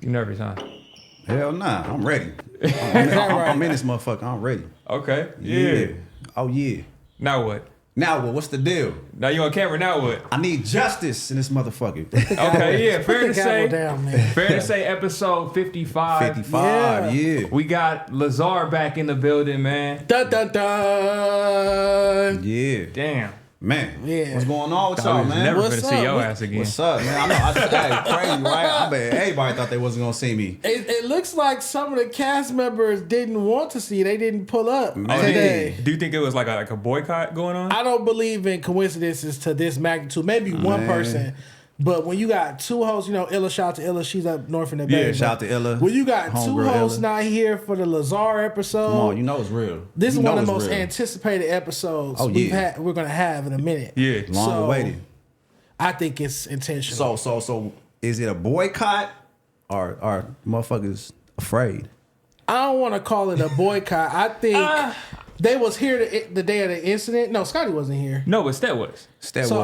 You nervous, huh? Hell nah, I'm ready. I'm in this motherfucker. I'm ready. Okay. Yeah. Oh yeah. Now what? Now what? What's the deal? Now you on camera. Now what? I need justice in this motherfucker. Okay. Yeah. Fair to say. Down, man. Fair to say. Episode 55. 55. Yeah. We got Lazar back in the building, man. Dun dun dun. Yeah. Damn. Man, Yeah. what's going on with y'all, man? Never What's gonna see up? your ass again. What's up, man? I know. Hey, crazy, right? I bet everybody thought they wasn't gonna see me. It looks like some of the cast members didn't want to see. They didn't pull up today. Do you think it was like a boycott going on? I don't believe in coincidences to this magnitude. Maybe one person. But when you got two hosts, you know, Illa, shout out to Illa, she's up north in the Bay. Yeah, shout out to Illa. When you got two Homegirl hosts Illa. not here for the Lazar episode, Come on, you know it's real. this You is one know of the it's most real. anticipated episodes yeah. we're gonna have in a minute. Yeah. Long awaited. I think it's intentional. So is it a boycott or are motherfuckers afraid? I don't want to call it a boycott. I think they was here the day of the incident. No, Scotty wasn't here. No, but Stet was. So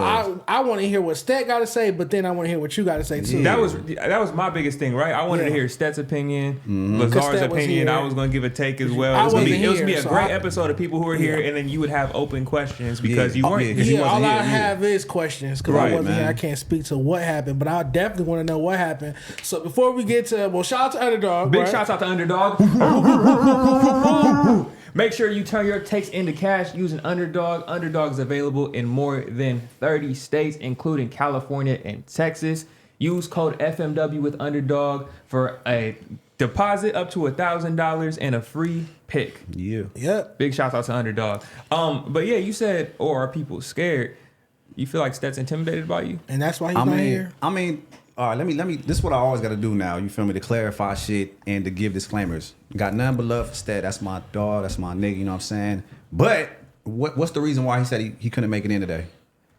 I want to hear what Stet got to say, but then I want to hear what you got to say too. That was my biggest thing, right? I wanted to hear Stet's opinion, Lazar's Stet was opinion. here. I was going to give a take as well. I It was going to wasn't be here, a so great I- episode of people who were here, and then you would have open questions because you weren't. yeah. Because you Yeah, all wasn't I here. have is questions because Right, I wasn't man. here. I can't speak to what happened, but I definitely want to know what happened. So before we get to, shout out to Underdog. Big right? shouts out to Underdog. Make sure you turn your takes into cash using Underdog. Underdog is available in more than 30 states, including California and Texas. Use code FMW with Underdog for a deposit up to $1,000 and a free pick. Yeah. Yep. Big shout out to Underdog. But yeah, you said, are people scared? You feel like Stet's intimidated by you? And that's why he's not here. I mean, all right, let me. This is what I always got to do now. You feel me? To clarify shit and to give disclaimers. Got none but love for Stet. That's my dog. That's my nigga. You know what I'm saying? But what's the reason why he said he couldn't make it in today?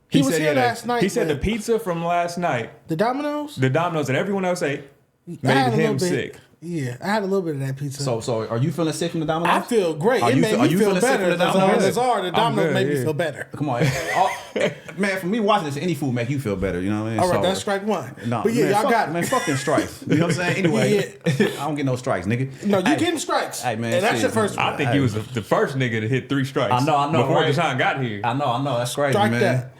He was said here had a- last night. He said the but pizza from last night, the Domino's the Domino's that everyone else ate, I had made a him little bit- sick. Yeah, I had a little bit of that pizza. So are you feeling sick from the Domino's? I feel great. Are It you made feel- me are you feel feeling sick better. from the Lazar, Domino's? the Domino's good, made me yeah. feel better. Come on, man. For me, watching this, any food make you feel better. You know what I mean? All right, So- that's strike one. No, But yeah, man, y'all fuck, got it. man. Fuck them strikes. You know what I'm saying? Anyway, I don't get no strikes, nigga. No, you Hey, getting strikes. Hey, man, and that's shit. your first one. I think he was the first nigga to hit 3 strikes. I know, Before right? Deshaun got here. I know. That's crazy, Strike man. that.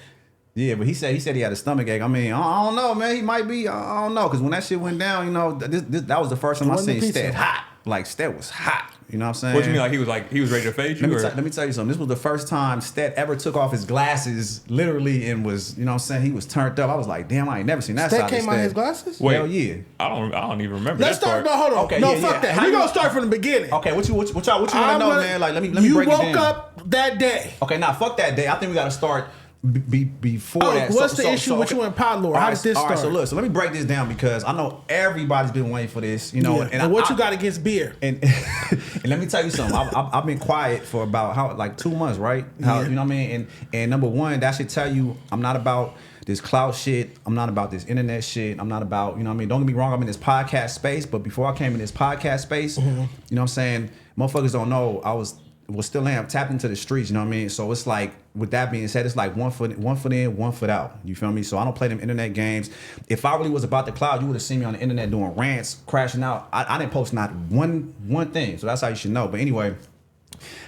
Yeah, but he said he had a stomach ache. I mean, I don't know, man. He might be. I don't know, because when that shit went down, you know, that was the first time I wasn't seen the pizza. Stet hot. Like Stet was hot. You know what I'm saying? What you mean? Like he was ready to fade you? Let me tell you something. This was the first time Stet ever took off his glasses, literally, and was, you know what I'm saying, he was turned up. I was like, damn, I ain't never seen that Stet side came of out Stet. his glasses? Wait. Hell yeah. I don't even remember Let's that start. part. No, hold on. Okay, no, yeah, fuck yeah. that. How We you- gonna start from the beginning. Okay, what you want to know, man? Like, let me you break it down. woke up that day. Okay, now fuck that day. I think we got to start before that. What's the issue with you and Pot Lord? How did this All right, start? so look, let me break this down because I know everybody's been waiting for this, you know. Yeah. And what you got against beer? And let me tell you something. I've been quiet for about 2 months, right? You know what I mean? And number one, that should tell you I'm not about this clout shit. I'm not about this internet shit. I'm not about, you know what I mean? Don't get me wrong, I'm in this podcast space, but before I came in this podcast space, you know what I'm saying? Motherfuckers don't know I was still am tapped into the streets, you know what I mean? So it's like, with that being said, it's like one foot in, 1 foot out. You feel me? So I don't play them internet games. If I really was about the cloud, you would have seen me on the internet doing rants, crashing out. I didn't post not one thing. So that's how you should know. But anyway,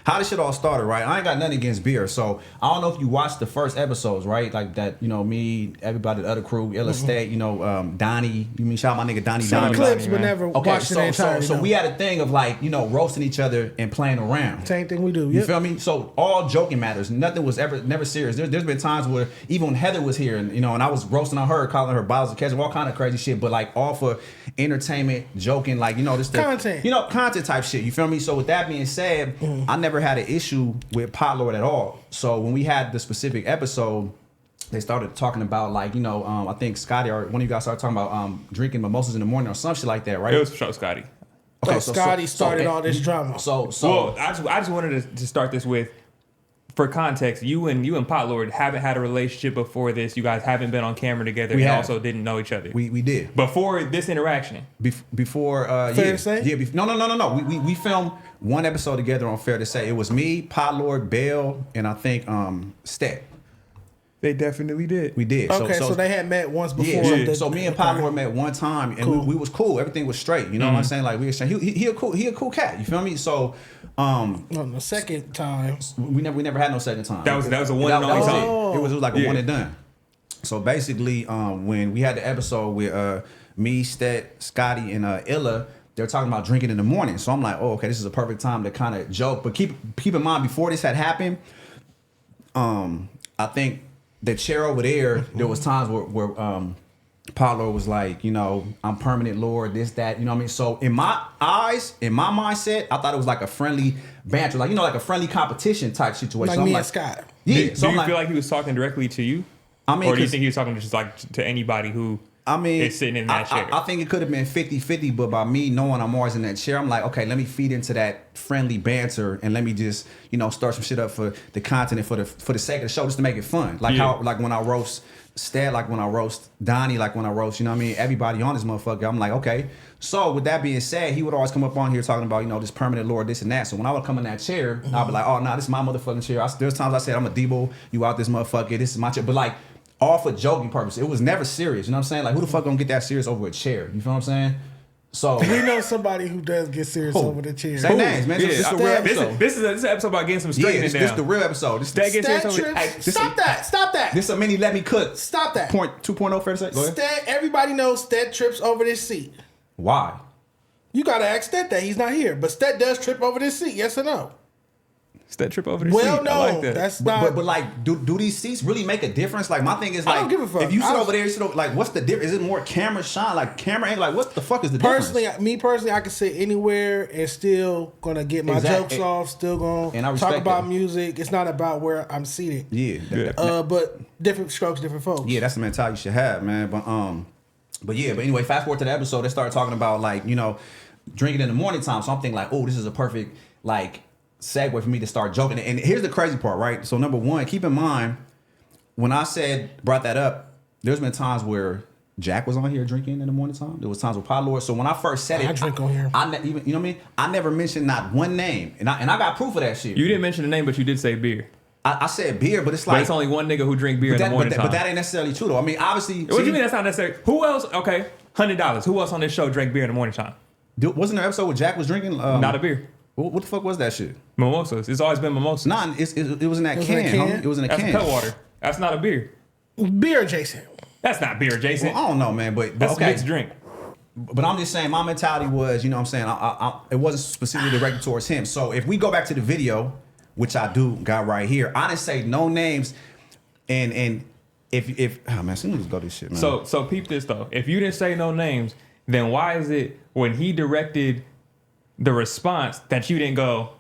how this shit all started, right? I ain't got nothing against beer. So I don't know if you watched the first episodes, right? Like that, you know, me, everybody, the other crew, Illa State, you know, Donnie. You mean, shout out my nigga Donnie. Some Donnie. clips, man. but never Okay, watched the entire. so we had a thing of like, you know, roasting each other and playing around. Same thing we do. You Yep. feel me? So all joking matters. Nothing was never serious. There's been times where even when Heather was here, and you know, and I was roasting on her, calling her bottles of ketchup, all kind of crazy shit, but like all for entertainment, joking, like, you know, this Content. you know, content type shit. You feel me? So with that being said, I never had an issue with Pot Lord at all. So when we had the specific episode, they started talking about, like, you know, I think Scotty or one of you guys started talking about drinking mimosas in the morning or some shit like that, right? It was Scotty. Okay, so Scotty started all this drama. So Well, I just wanted to start this with, for context, you and Pot Lord haven't had a relationship before this. You guys haven't been on camera together. We and have. also didn't know each other. we did. Before this interaction. Before Fair to Say? Yeah, no. We filmed one episode together on Fair to Say. It was me, Pot Lord, Bell, and I think Stet. They definitely did. We did. Okay, so they had met once before. Yeah. So me and Pot Lord met one time, and we was cool. Everything was straight. You know what I'm saying? Like we exchanged. He a cool cat. You feel me? So the second time, we never had no second time. That was a one and only time. It was like a one and done. So basically, when we had the episode with me, Stet, Scotty, and Illa, they're talking about drinking in the morning. So I'm like, oh, okay, this is a perfect time to kind of joke. But keep in mind, before this had happened, I think the chair over there was times where Paulo was like, you know, I'm permanent lord, this, that, you know what I mean? So in my eyes, in my mindset, I thought it was like a friendly banter, like, you know, like a friendly competition type situation. like me and Scott. Yeah. Do you feel like he was talking directly to you? I mean, or do you think he was talking just like to anybody who is sitting in that chair? I think it could have been 50-50, but by me knowing I'm always in that chair, I'm like, okay, let me feed into that friendly banter and let me just, you know, start some shit up for the content and for the sake of the show, just to make it fun. Like how, like when I roast Stat, like when I roast Donnie, like when I roast, you know what I mean, everybody on this motherfucker, I'm like, okay. So with that being said, he would always come up on here talking about, you know, this permanent lord, this and that. So when I would come in that chair, I'd be like, oh, nah, this is my motherfucking chair. There's times I said, I'm a Debo, you out this motherfucker, this is my chair. But like, all for joking purpose. It was never serious. You know what I'm saying? Like, who the fuck gonna get that serious over a chair? You feel what I'm saying? So we know somebody who does get serious over the chair. Say names, man. This is a real episode. This is an episode about getting some straightening down. This is the real episode. Stat gets serious over Stop that. This is a mini let me cook. Stop that. 2.0 fair to say? Go ahead. Stat, everybody knows Stat trips over this seat. Why? You gotta ask Stat that. He's not here. But Stat does trip over this seat, yes or no? That trip over the well, seat. no, I like that. That's not. But like, do these seats really make a difference? Like, my thing is like, I don't give a fuck. If you sit over there, you sit over, like, what's the difference? Is it more camera shine, like camera angle? Like, what the fuck is the difference? Me personally, I can sit anywhere and still gonna get my jokes off. Still gonna talk about music. It's not about where I'm seated. Yeah. But different strokes, different folks. Yeah, that's the mentality you should have, man. But anyway, fast forward to the episode. They started talking about like, you know, drinking in the morning time. So I'm thinking like, oh, this is a perfect like segue for me to start joking. And here's the crazy part, right? So number one, keep in mind, when I brought that up, there's been times where Jack was on here drinking in the morning time. There was times with Pot Lord. So when I first said it, I drink on here. Even, you know what I mean? I never mentioned not one name. And I got proof of that shit. You didn't mention the name, but you did say beer. I said beer, but it's like... But it's only one nigga who drink beer in the morning time. But that ain't necessarily true, though. I mean, obviously... What do you mean that's not necessary? Who else... Okay, $100. Who else on this show drank beer in the morning time? Wasn't there an episode where Jack was drinking... not a beer. What the fuck was that shit? Mimosas. It's always been mimosas. Nah, it was in that can. It was in a can. That's Cutwater. That's not a beer. Beer adjacent. That's not beer adjacent. Well, I don't know, man, but that's okay. a mixed drink. But I'm just saying, my mentality was, you know what I'm saying, it wasn't specifically directed towards him. So if we go back to the video, which I do got right here, I didn't say no names, and if oh man, soon as go this shit, man. So peep this though. If you didn't say no names, then why is it when he directed the response that you didn't go,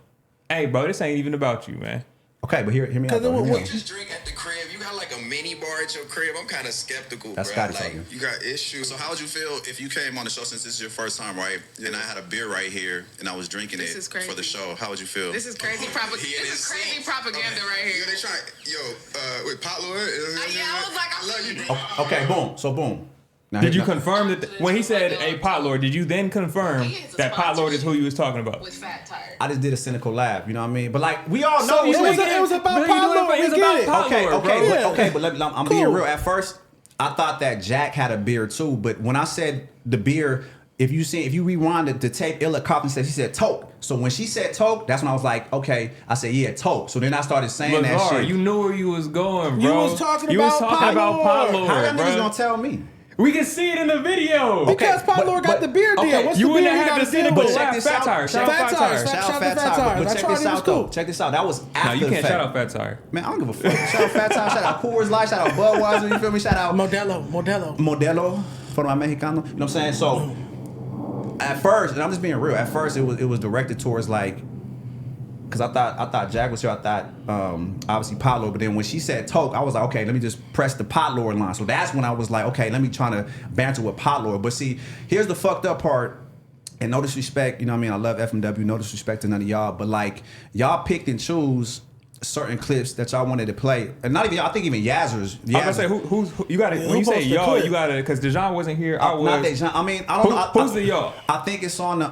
hey bro, this ain't even about you, man? Okay, but hear me out. You just drink at the crib. You got like a mini bar at your crib. I'm kind of skeptical, That's bro. Scotty talking. You got issues. So how would you feel if you came on the show, since this is your first time, right? And I had a beer right here and I was drinking it for the show. How would you feel? This is crazy propaganda. This is crazy propaganda right here. They try, with Pot Lord. Yeah, I was like, I love you, bro. Okay, boom. So boom. Now, did you confirm that when he said a Pot Lord? Did you then confirm that Pot Lord is who you was talking about? With Fat Tire. I just did a cynical laugh, you know what I mean? But like, we all know it was about Pot Lord. It was about Pot Lord. Okay, but I'm being real. At first, I thought that Jack had a beer too, but when I said the beer, if you rewind the tape, Illa Coffin said, she said toke. So when she said toke, that's when I was like, okay, I said, yeah, toke. So then I started saying Lazar, that shit. you knew where you was going, bro. You was talking about Pot Lord. How that niggas gonna tell me? We can see it in the video. Because Pot Lord got the beer deal. Okay, What's you the wouldn't beer have had to see it, but check this out. Shout out Fat Tire. Shout out Fat Tire. But check this out though. Check this out. That was after No, you the can't fact. shout out Fat Tire. Man, I don't give a fuck. Shout out Fat Tire. Shout out Coors Light. Shout out Budweiser. You feel me? Shout out Modelo. For my Mexicano. You know what I'm saying? So at first, and I'm just being real. At first, it was directed towards like, because I thought Jack was here. I thought obviously Pot Lord. But then when she said toke, I was like, okay, let me just press the Pot Lord line. So that's when I was like, okay, let me try to banter with Pot Lord. But see, here's the fucked up part. And no disrespect, you know what I mean? I love FMW. No disrespect to none of y'all. But like, y'all picked and choose certain clips that y'all wanted to play, and not even y'all. I think even Yazzer's. I was gonna say who you got to when you say y'all, you got to because Dejan wasn't here. I was not Dejan. I mean, I don't know. Who's the y'all? I think it's on the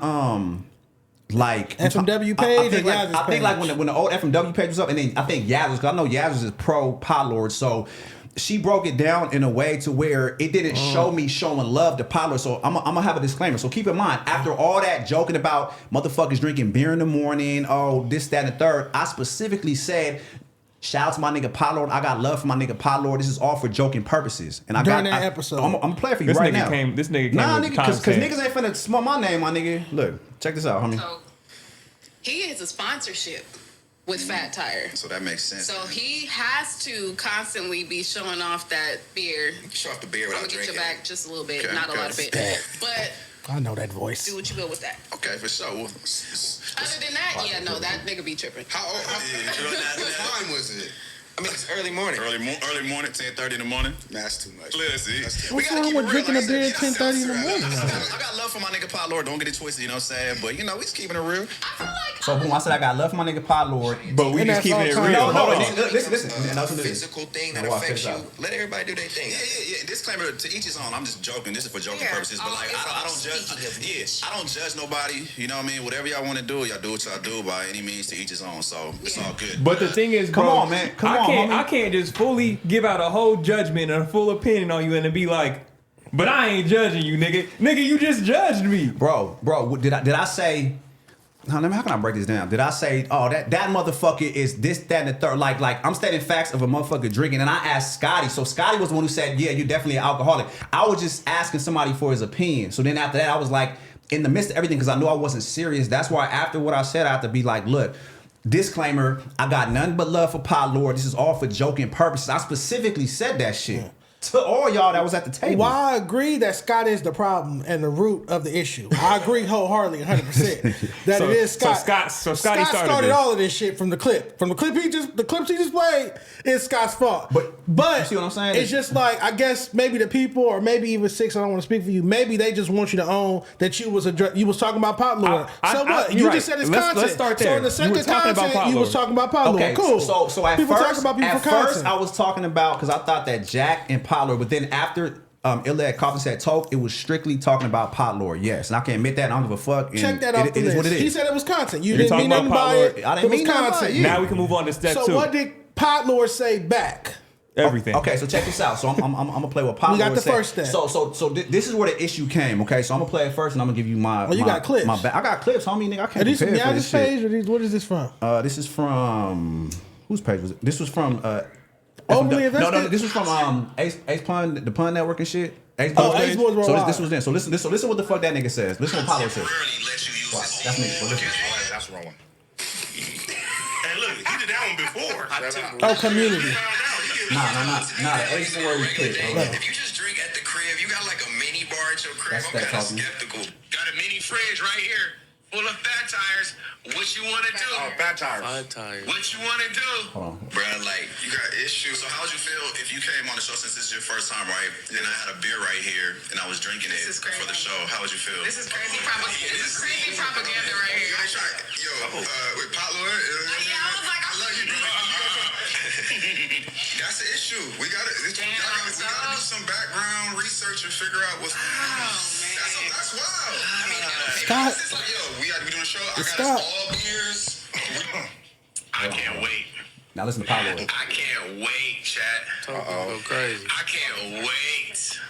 like FMW page. I think like when the old FMW page was up, and then I think Yazzer's, because I know Yazzer's is pro Pot Lord. So she broke it down in a way to where it didn't show me showing love to Paolo. So I'm gonna have a disclaimer. So keep in mind, after all that joking about motherfuckers drinking beer in the morning, this, that, and the third, I specifically said, shout out to my nigga Paolo. I got love for my nigga Paolo. This is all for joking purposes. And During that episode. I'm gonna play it for you right now. This nigga came nah, with nigga, the because content. niggas ain't finna smell my name, my nigga. Look, check this out, homie. So he is a sponsorship with Fat Tire. So that makes sense. So he has to constantly be showing off that beer. Show off the beer I'm without gonna get drinking. your back just a little bit, Okay, not a lot of okay. it. But I know that voice. do what you will with that. Okay, for sure. Other than that, yeah, no, that nigga be tripping. What time was it? I mean, it's early morning. Early morning, 10:30 in the morning. That's too much. Listen, What's wrong with drinking a beer at 10:30 in the morning? I got love for my nigga Pot Lord. Don't get it twisted, you know what I'm saying? But, we just keeping it real. I feel like So boom, I said I got love for my nigga Pot Lord. But we And just that's keeping it all real. time. No, Hold on. listen. And that's A what it is. physical thing that Now watch affects this you. out. Let everybody do their thing. Yeah. Disclaimer to each his own. I'm just joking. This is for joking Yeah. purposes. But like, It's I all don't judge. speaking of I don't judge nobody. You know what I mean? Whatever y'all want to do, y'all do what y'all do. By any means, to each his own. So it's all good. But the thing is, bro, Come on, man. Come on, homie. I can't just fully give out a whole judgment and a full opinion on you and then be like, but I ain't judging you, nigga. Nigga, you just judged me. Bro, did I say? How can I break this down? Did I say, that motherfucker is this, that, and the third? Like I'm stating facts of a motherfucker drinking, and I asked Scotty. So Scotty was the one who said, yeah, you're definitely an alcoholic. I was just asking somebody for his opinion. So then after that, I was like, in the midst of everything, because I knew I wasn't serious. That's why after what I said, I have to be like, look, disclaimer, I got nothing but love for Pot Lord. This is all for joking purposes. I specifically said that shit to all y'all that was at the table. Well, I agree that Scott is the problem and the root of the issue. I agree wholeheartedly, 100%. That So- it is so Scott. Scotty started this. all of this shit from the clip. From the clips he just played, it's Scott's fault. But you see what I'm saying? It's just like, I guess maybe the people, or maybe even Six, I don't want to speak for you, maybe they just want you to own that you was talking about Pot Lord. So what? you're You right. just said it's Let's content. start So there. in the You were second talking about content, Pot you was Lord. talking about Pot Okay, Lord. Cool. so at people first, talk about people for content. I was talking about, because I thought that Jack and Pot Lord, but then after Illa had Coffin said talk, it was strictly talking about Pot Lord. Yes, and I can't admit that. I don't give a fuck. And Check that off the it is list. what it is. He said it was content. You You're didn't talking mean nothing about Pot by Lord. it. I It didn't was mean nothing by it, content. yeah. Now we can move on to step So two. what did Pot Lord say back? Everything. Okay, so check this out. So I'm gonna play what Pot We got Lord the said. first step. So this is where the issue came. Okay, so I'm gonna play it first, and I'm gonna give you my. Oh, you my, got clips. I got clips, homie. Nigga, I Are can't these from prepare for Yana's this shit. page, or these, what is this from? This is from whose page was it? This was from Overly No, Invested? this was from Ace Pun, the Pun Network and shit. Ace Oh, Pun's Ace page. Boys So Worldwide. this was then. So listen what the fuck that nigga says. Listen what Paulo says. Temporarily let you use this. That's me. But listen. That's the wrong one. Hey, look, he did that one before. Oh, Community. Nah. The Ace Boys clip. If you just drink at the crib, you got like a mini bar at your crib. That's I'm that kind of talking. skeptical. Got a mini fridge right here, full of fat tires. What you want to do? Oh, fat tires. What you want to do? Hold on. Bruh, like, you got issues. So how would you feel if you came on the show, since this is your first time, right? And I had a beer right here, and I was drinking it This is crazy. for the show. How would you feel? This is crazy propaganda right here. With Pot Lord. Yeah, I was like, I love you, bro. That's the issue. We gotta do some background research and figure out what's going on. That's wild. I mean, Scott. it's like, we gotta be doing a show. I It's got Scott. us all beers. I can't wait. Now listen to Paulo. I can't wait, chat. Go crazy. I can't wait.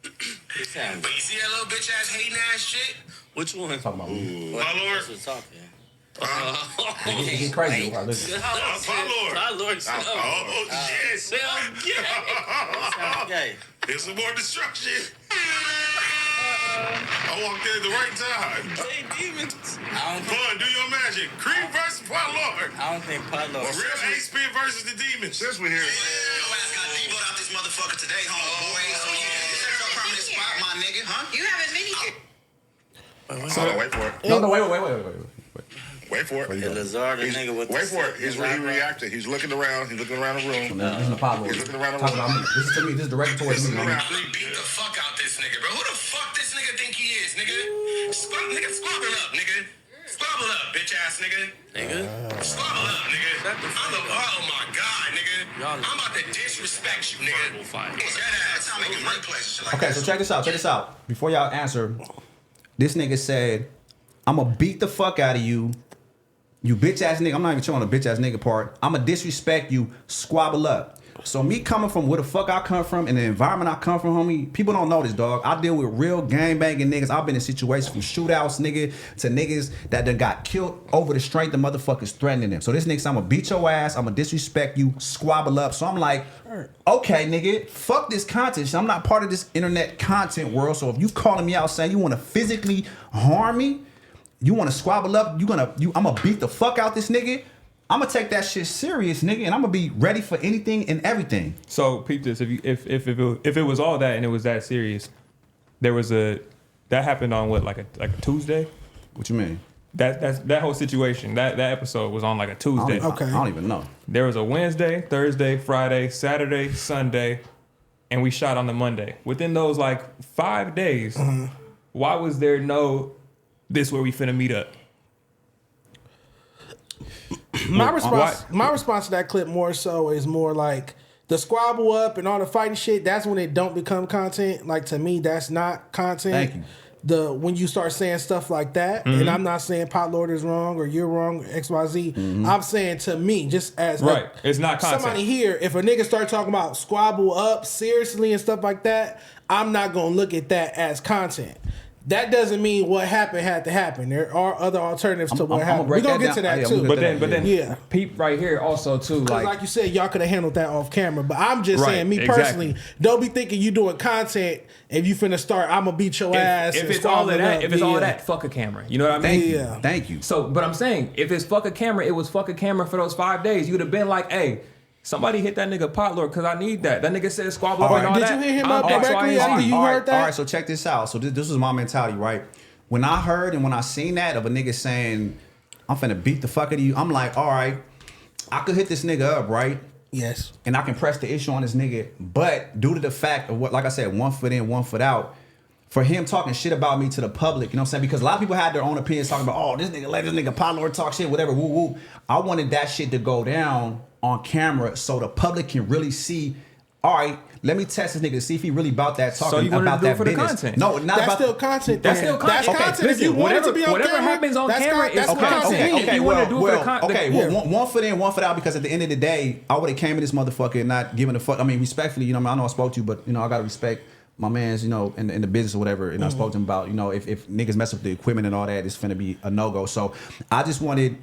But you see that little bitch ass hating ass shit? Which one? Talking about me. My lord. What's talking? He's crazy. Listen. My lord. My lord. Oh, yes. Okay. There's some more destruction. I walked in at the right time. Hey, demons. Fun, do your magic. Creed versus Pot Lord. I don't think Pablo. Real Ace Spin versus the demons. Since we're here. Your ass got deboed out this motherfucker today, homeboy. So this is your permanent spot, my nigga, huh? You have a mini. Hold on, wait for it. No, wait. Wait for it. Lazar, the nigga with Wait the for it. He's reacting. He's looking around. He's looking around the room. Listen to Paulo. He's looking around the Talking room. about me. This is to me. This is directed towards me. homie. Beat the fuck out this nigga, bro. Who the fuck this nigga think he is, nigga? Squabble up, nigga. Squabble up, bitch ass nigga. Squabble up, nigga. Oh my god, nigga. I'm about to disrespect you, nigga. That's how making workplace shit like Okay, so check this out. Before y'all answer, this nigga said, I'm gonna beat the fuck out of you. You bitch ass nigga. I'm not even showing the bitch ass nigga part. I'm gonna disrespect you. Squabble up. So me coming from where the fuck I come from and the environment I come from, homie, people don't know this, dog. I deal with real gangbanging niggas. I've been in situations from shootouts, nigga, to niggas that done got killed over the strength of motherfuckers threatening them. So this nigga, I'm gonna beat your ass, I'm gonna disrespect you, squabble up. So I'm like, okay, nigga, fuck this content. I'm not part of this internet content world. So if you calling me out saying you wanna physically harm me, you wanna squabble up, I'm gonna beat the fuck out this nigga, I'm gonna take that shit serious, nigga, and I'm gonna be ready for anything and everything. So peep this: if it was all that and it was that serious, that happened on what, like a Tuesday? What you mean? That whole situation, that episode was on like a Tuesday. Okay. I don't even know. There was a Wednesday, Thursday, Friday, Saturday, Sunday, and we shot on the Monday. Within those like 5 days, why was there no this where we finna meet up? My response to that clip more so is more like the squabble up and all the fighting shit. That's when it don't become content. Like, to me, that's not content. Thank you. When you start saying stuff like that, and I'm not saying Pot Lord is wrong or you're wrong, XYZ. I'm saying, to me, just as right, it's not content. Somebody here, if a nigga start talking about squabble up seriously and stuff like that, I'm not gonna look at that as content. That doesn't mean what happened had to happen. There are other alternatives to what happened. We're gonna get to that too. But then, peep right here also too. Like you said, y'all could have handled that off camera. But I'm just saying, me personally, don't be thinking you doing content. If you finna start, I'm gonna beat your ass. If it's all of that, fuck a camera. You know what I mean? Thank you. So, but I'm saying, if it's fuck a camera, it was fuck a camera for those 5 days. You'd have been like, hey, somebody hit that nigga Pot Lord because I need that. That nigga said squabble up and all that. Did you hit him up directly after you heard that? All right, so check this out. So this was my mentality, right? When I heard and when I seen that of a nigga saying, I'm finna beat the fuck out of you, I'm like, all right, I could hit this nigga up, right? Yes. And I can press the issue on this nigga. But due to the fact of what, like I said, 1 foot in, 1 foot out, for him talking shit about me to the public, you know what I'm saying? Because a lot of people had their own opinions talking about, oh, this nigga let this nigga Pot Lord talk shit, whatever, woo woo. I wanted that shit to go down on camera so the public can really see, all right, let me test this nigga to see if he really about that talking about that business. Content. No, not that's about still content. That's still content. That's content. If you want it to be on whatever camera, happens on camera is content. Okay, you want to do it for the content. Okay, well, 1 foot in, 1 foot out, because at the end of the day, I would have came in this motherfucker and not giving a fuck. I mean, respectfully, you know, I know I spoke to you, but you know, I gotta respect my man's, you know, in the business or whatever, and I spoke to him about, you know, if niggas mess up the equipment and all that, it's finna be a no-go. So I just wanted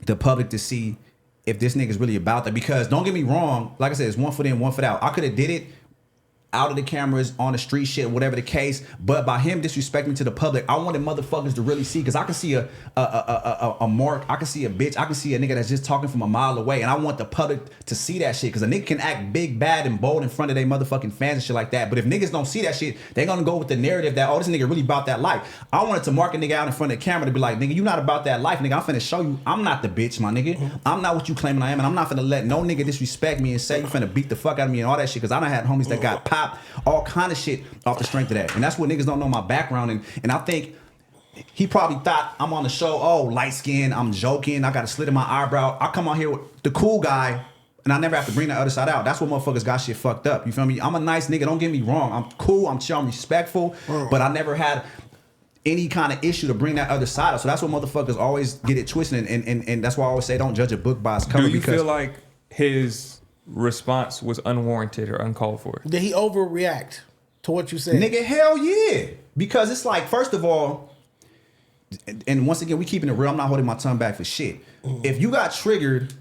the public to see if this nigga's really about that, because don't get me wrong, like I said, it's 1 foot in, 1 foot out. I could have did it out of the cameras, on the street shit, whatever the case, but by him disrespecting to the public, I wanted motherfuckers to really see, because I can see a mark, I can see a bitch, I can see a nigga that's just talking from a mile away, and I want the public to see that shit, because a nigga can act big, bad, and bold in front of their motherfucking fans and shit like that, but if niggas don't see that shit, they gonna go with the narrative that, oh, this nigga really about that life. I wanted to mark a nigga out in front of the camera to be like, nigga, you not about that life, nigga, I'm finna show you I'm not the bitch, my nigga. I'm not what you claiming I am, and I'm not finna let no nigga disrespect me and say you finna beat the fuck out of me and all that shit, because I done had homies that got popped, all kind of shit off the strength of that. And that's what niggas don't know my background. And I think he probably thought I'm on the show, oh, light skin, I'm joking, I got a slit in my eyebrow. I come on here with the cool guy and I never have to bring the other side out. That's what motherfuckers got shit fucked up. You feel me? I'm a nice nigga, don't get me wrong. I'm cool, I'm chill, I'm respectful, but I never had any kind of issue to bring that other side up. So that's what motherfuckers always get it twisted, and that's why I always say don't judge a book by its cover. Do you feel like his response was unwarranted or uncalled for? Did he overreact to what you said? Nigga, hell yeah. Because it's like, first of all, and once again, we keeping it real, I'm not holding my tongue back for shit. If you got triggered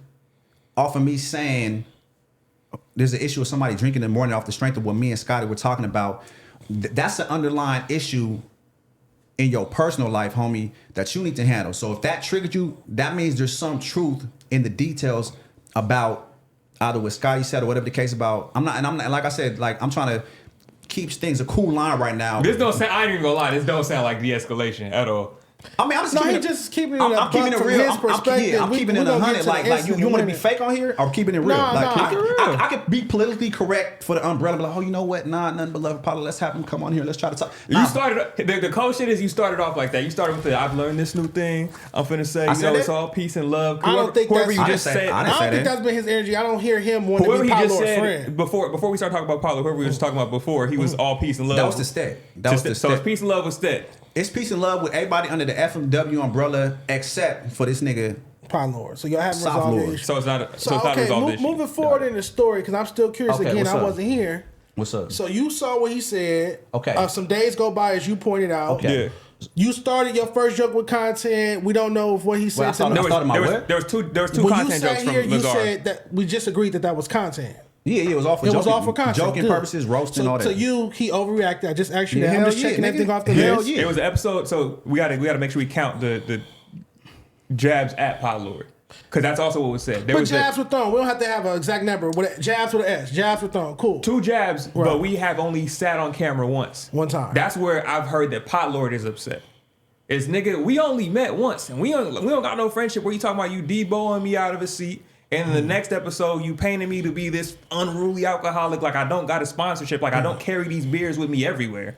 off of me saying there's an issue with somebody drinking in the morning off the strength of what me and Scotty were talking about, that's the underlying issue in your personal life, homie, that you need to handle. So if that triggered you, that means there's some truth in the details about either what Scotty said or whatever the case about. I'm not, like I said, like I'm trying to keep things a cool line right now. This don't sound, I ain't even gonna lie, this don't sound like de-escalation at all. I mean, I'm just keeping it. I'm keeping it real. I'm keeping it 100. Like you want to be fake on here? I'm keeping it real. I could be politically correct for the umbrella, but like, oh, you know what? Nah, nothing but love, Apollo. Let's have him come on here. Let's try to talk. You started the cold shit is you started off like that. You started with the I've learned this new thing. I'm finna say, you know, it's all peace and love. I don't think whoever you just said. I don't think that's been his energy. I don't hear him want to be Apollo's friend. Before we start talking about Apollo, whoever we were just talking about before, he was all peace and love. That was the stat. So it's peace and love with stat. It's peace and love with everybody under the FMW umbrella, except for this nigga Pod Lord. So y'all haven't Soft resolved Lord. the issue. So it's not okay, resolved issue. moving forward in the story, because I'm still curious. Okay, Again, what's I up? wasn't here. What's up? So you saw what he said. Okay. Some days go by, as you pointed out. Okay. Yeah. You started your first joke with content. We don't know if what he said. Well, I started- to me. There was two when content you jokes sat from here, you Lazar. said that we just agreed that was content. Yeah, it was all for It joking, was all for content. joking Good. purposes, roasting, so, all that. So he overreacted. I just asked you that. I'm hell just yeah, checking nigga. everything off the Hell list. yeah. It was an episode, so we gotta make sure we count the jabs at Pod Lord, because that's also what was said. There But was jabs were thrown. We don't have to have an exact number. Jabs with an S. Jabs were thrown. Cool. 2 jabs, Right. but we have only sat on camera once. One time. That's where I've heard that Pod Lord is upset. Is nigga, we only met once, and we don't got no friendship where you talking about you deboing me out of a seat, and in the next episode you painting me to be this unruly alcoholic, like I don't got a sponsorship, like I don't carry these beers with me everywhere.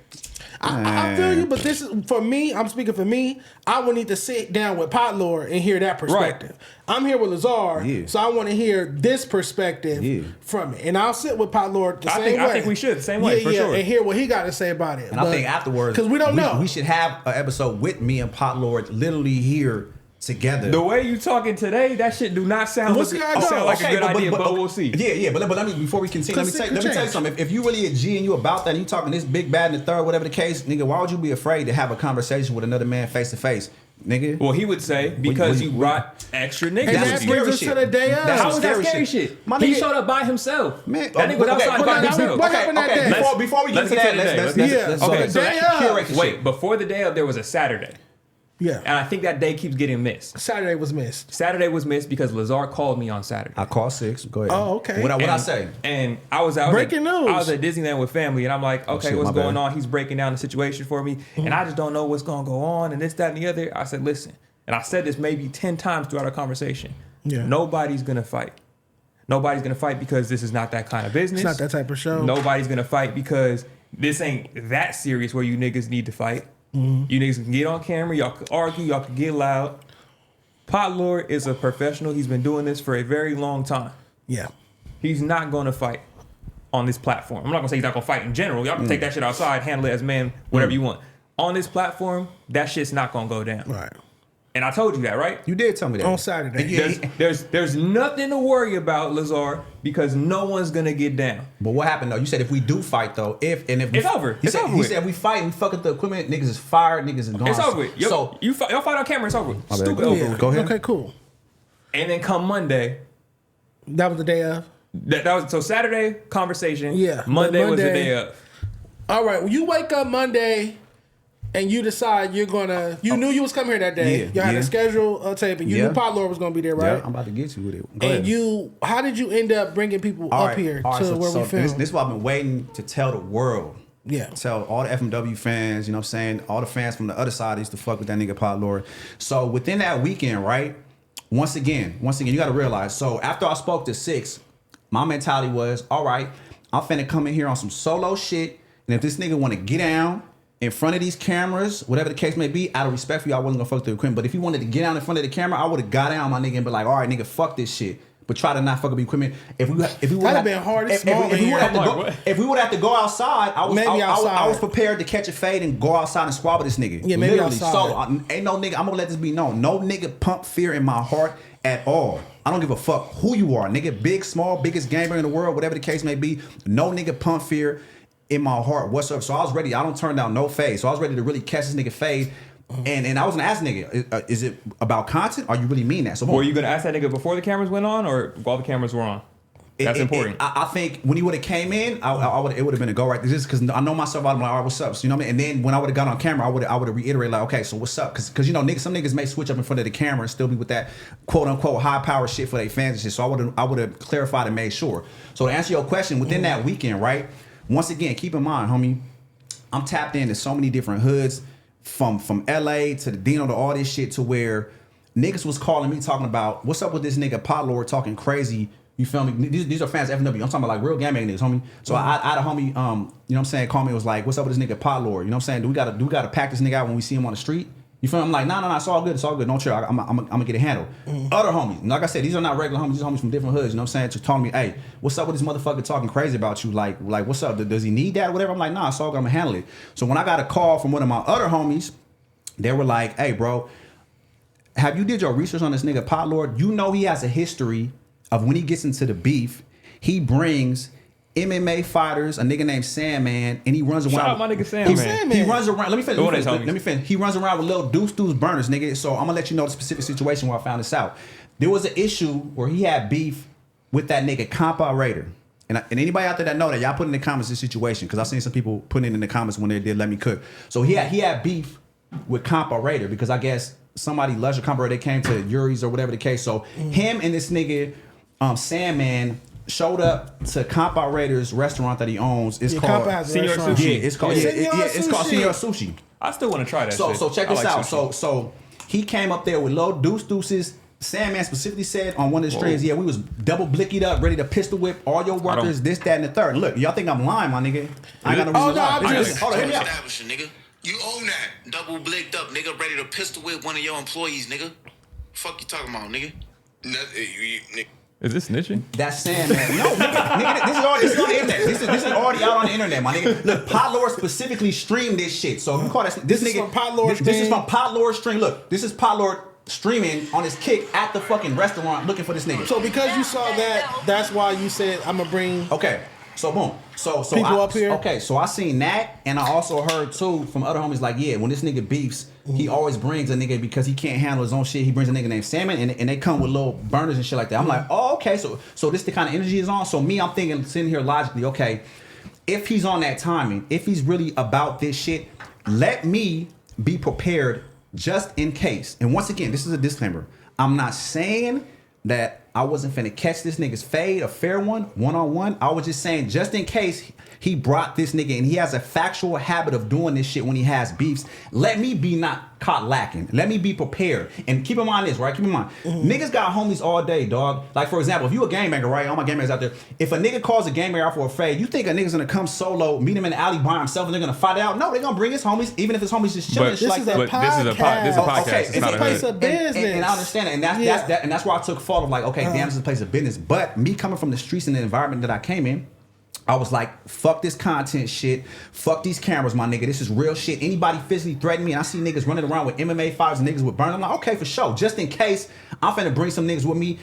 I feel you, but this is for me. I'm speaking for me. I would need to sit down with Pot Lord and hear that perspective. Right. I'm here with Lazar, Yeah. so I want to hear this perspective from it, and I'll sit with Pot Lord the same way. I think we should the same way for sure. and hear what he got to say about it. And I think afterwards, because we don't know. we should have an episode with me and Pot Lord literally here together. The way you talking today, that shit do not sound, We'll see how it sound like goes. a good idea, but we'll see. Yeah, but let me, before we continue, let me tell you something. If you really a G and you about that, and you talking this big, bad, and the third, whatever the case, nigga, why would you be afraid to have a conversation with another man face to face, nigga? Well, he would say because you brought extra niggas and with that you. brings us to the day of. That's How was that scary scary shit. shit? My He nigga- showed up by himself. Man, That nigga was outside by himself. What happened that day? Before we get Let's to get that, to the day. let's Okay, so day that, of. curate the wait, shit. before the day of, there was a Saturday. Yeah. And I think that day keeps getting missed. Saturday was missed. Saturday was missed because Lazar called me on Saturday. I called 6. Go ahead. Oh, okay. What I say? And I was out. Breaking news. I was at Disneyland with family, and I'm like, okay, shit, what's my going bad. on? He's breaking down the situation for me, and I just don't know what's going to go on, and this, that, and the other. I said, listen, and I said this maybe 10 times throughout our conversation. Yeah. Nobody's going to fight. Nobody's going to fight because this is not that kind of business. It's not that type of show. Nobody's going to fight because this ain't that serious where you niggas need to fight. You niggas can get on camera, y'all can argue, y'all can get loud. Pot Lord is a professional. He's been doing this for a very long time. Yeah. He's not going to fight on this platform. I'm not going to say he's not going to fight in general. Y'all can take that shit outside, handle it as men, whatever you want. On this platform, that shit's not going to go down. Right. And I told you that, right? You did tell me that On Saturday. There's nothing to worry about, Lazar, because no one's going to get down. But what happened though? You said if we do fight though, if It's over. He It's said, over he with. said if we fight and fuck up the equipment, niggas is fired, niggas is gone. It's over with. So Y'all fight on camera, it's over with. bad. Stupid Go over ahead. with. Go ahead. Okay, cool. And then come Monday, That was the day of. that was so Saturday conversation. Yeah. Monday was the Monday- day of. All right. Well, you wake up Monday and you decide you're gonna. You knew you was coming here that day. Yeah, You had yeah. a schedule tape, and you Yeah. knew Pot Lord was gonna be there, right? Yeah, I'm about to get you with it. Go And ahead. you, how did you end up bringing people All up right, here all right, to where we filmed? This is what I've been waiting to tell the world. Yeah. Tell all the FMW fans, you know what I'm saying? All the fans from the other side used to fuck with that nigga Pot Lord. So within that weekend, right? Once again, you got to realize. So after I spoke to 6, my mentality was, all right, I'm finna come in here on some solo shit. And if this nigga want to get down in front of these cameras, whatever the case may be, out of respect for you, I wasn't gonna fuck the equipment. But if he wanted to get down in front of the camera, I would have got down, my nigga, and be like, all right, nigga, fuck this shit. But try to not fuck up the equipment. If we would That'd have been hard as if small we in would here. have to go outside, I was Maybe I outside. was prepared to catch a fade and go outside and squabble this nigga. Yeah, maybe Literally. outside. So ain't no nigga. I'm gonna let this be known. No nigga pump fear in my heart at all. I don't give a fuck who you are, nigga. Big, small, biggest gamer in the world, whatever the case may be. No nigga pump fear in my heart whatsoever. So I was ready. I don't turn down no fade. So I was ready to really catch this nigga fade. And I was gonna ask nigga, is it about content? Or you really mean that? So Were you gonna ask that nigga before the cameras went on or while the cameras were on? That's important. I think when he would have came in, it would have been a go right. Just because I know myself, I'm like, all right, what's up? So, you know what I mean? And then when I would have got on camera, I would have reiterated like, okay, so what's up? Because you know, some niggas may switch up in front of the camera and still be with that quote unquote high power shit for their fans and shit. So I would have clarified and made sure. So to answer your question, within that weekend, right? Once again, keep in mind, homie, I'm tapped into so many different hoods from LA to the Dino to all this shit to where niggas was calling me talking about what's up with this nigga Pot Lord talking crazy. You feel me? These are fans of FNW. I'm talking about like real game niggas, homie. So I had a homie, you know what I'm saying, call me, was like, what's up with this nigga Pot Lord? You know what I'm saying? Do we gotta pack this nigga out when we see him on the street? You feel me? I'm like, nah, it's all good, Don't chill. I'm gonna get it handled. Other homies, like I said, these are not regular homies, these are homies from different hoods, you know what I'm saying? Just telling me, hey, what's up with this motherfucker talking crazy about you? Like what's up? Does he need that or whatever? I'm like, nah, it's all good, I'm gonna handle it. So when I got a call from one of my other homies, they were like, hey, bro, have you did your research on this nigga Pot Lord? You know he has a history of when he gets into the beef, he brings MMA fighters, a nigga named Sandman, and he runs around. Shout out my nigga Sandman. He runs around. Let me finish. He runs around with little deuce burners, nigga. So I'm gonna let you know the specific situation where I found this out. There was an issue where he had beef with that nigga Compa Raider. And anybody out there that know that, y'all put in the comments this situation, because I've seen some people putting it in the comments when they did Let Me Cook. So he had beef with Compa Raider because I guess somebody Lazar Compa Raider came to Yuri's or whatever the case. So him and this nigga Sandman showed up to Compa Raider's restaurant that he owns. It's called Senor Sushi. Yeah, it's called Senor Sushi. I still want to try that. So check this out. So he came up there with low deuces. Sandman specifically said on one of the streams, we was double blickied up, ready to pistol whip all your workers, this, that, and the third. Look, y'all think I'm lying, my nigga? I ain't got no reason to lie. Hold on, hear me out. Nigga. You own that. Double blicked up, nigga, ready to pistol whip one of your employees, nigga. Fuck you talking about, nigga? Is this snitching? That's Sandman. No, nigga, this is on the internet. This is already out on the internet, my nigga. Look, Pot Lord specifically streamed this shit. So if you call this nigga, is from Pot Lord this is from Pot Lord stream. Look, this is Pot Lord streaming on his kick at the fucking restaurant looking for this nigga. So because you saw that, that's why you said I'm gonna bring. Okay. So boom. So people up here. Okay, so I seen that, and I also heard too from other homies like, yeah, when this nigga beefs, he always brings a nigga because he can't handle his own shit. He brings a nigga named Salmon, and they come with little burners and shit like that. I'm like, oh, okay, so this the kind of energy is on. So me, I'm thinking, sitting here logically, okay, if he's on that timing, if he's really about this shit, let me be prepared just in case. And once again, this is a disclaimer. I'm not saying that I wasn't finna catch this nigga's fade, a fair one-on-one. I was just saying, just in case he brought this nigga and he has a factual habit of doing this shit when he has beefs, let me be not caught lacking. Let me be prepared. And keep in mind this, right? Keep in mind, niggas got homies all day, dog. Like, for example, if you a gangbanger, right? All my gangbangers out there, if a nigga calls a gangbanger out for a fade, you think a nigga's gonna come solo, meet him in the alley by himself, and they're gonna fight out? No, they're gonna bring his homies, even if his homies just chilling. This is a podcast. Okay, it's a place of business. And I understand it. And that's why I took fault of like, okay, damn, this is a place of business. But me coming from the streets and the environment that I came in, I was like, fuck this content shit. Fuck these cameras, my nigga. This is real shit. Anybody physically threaten me, and I see niggas running around with MMA fighters and niggas with burn, I'm like, okay, for sure. Just in case, I'm finna bring some niggas with me.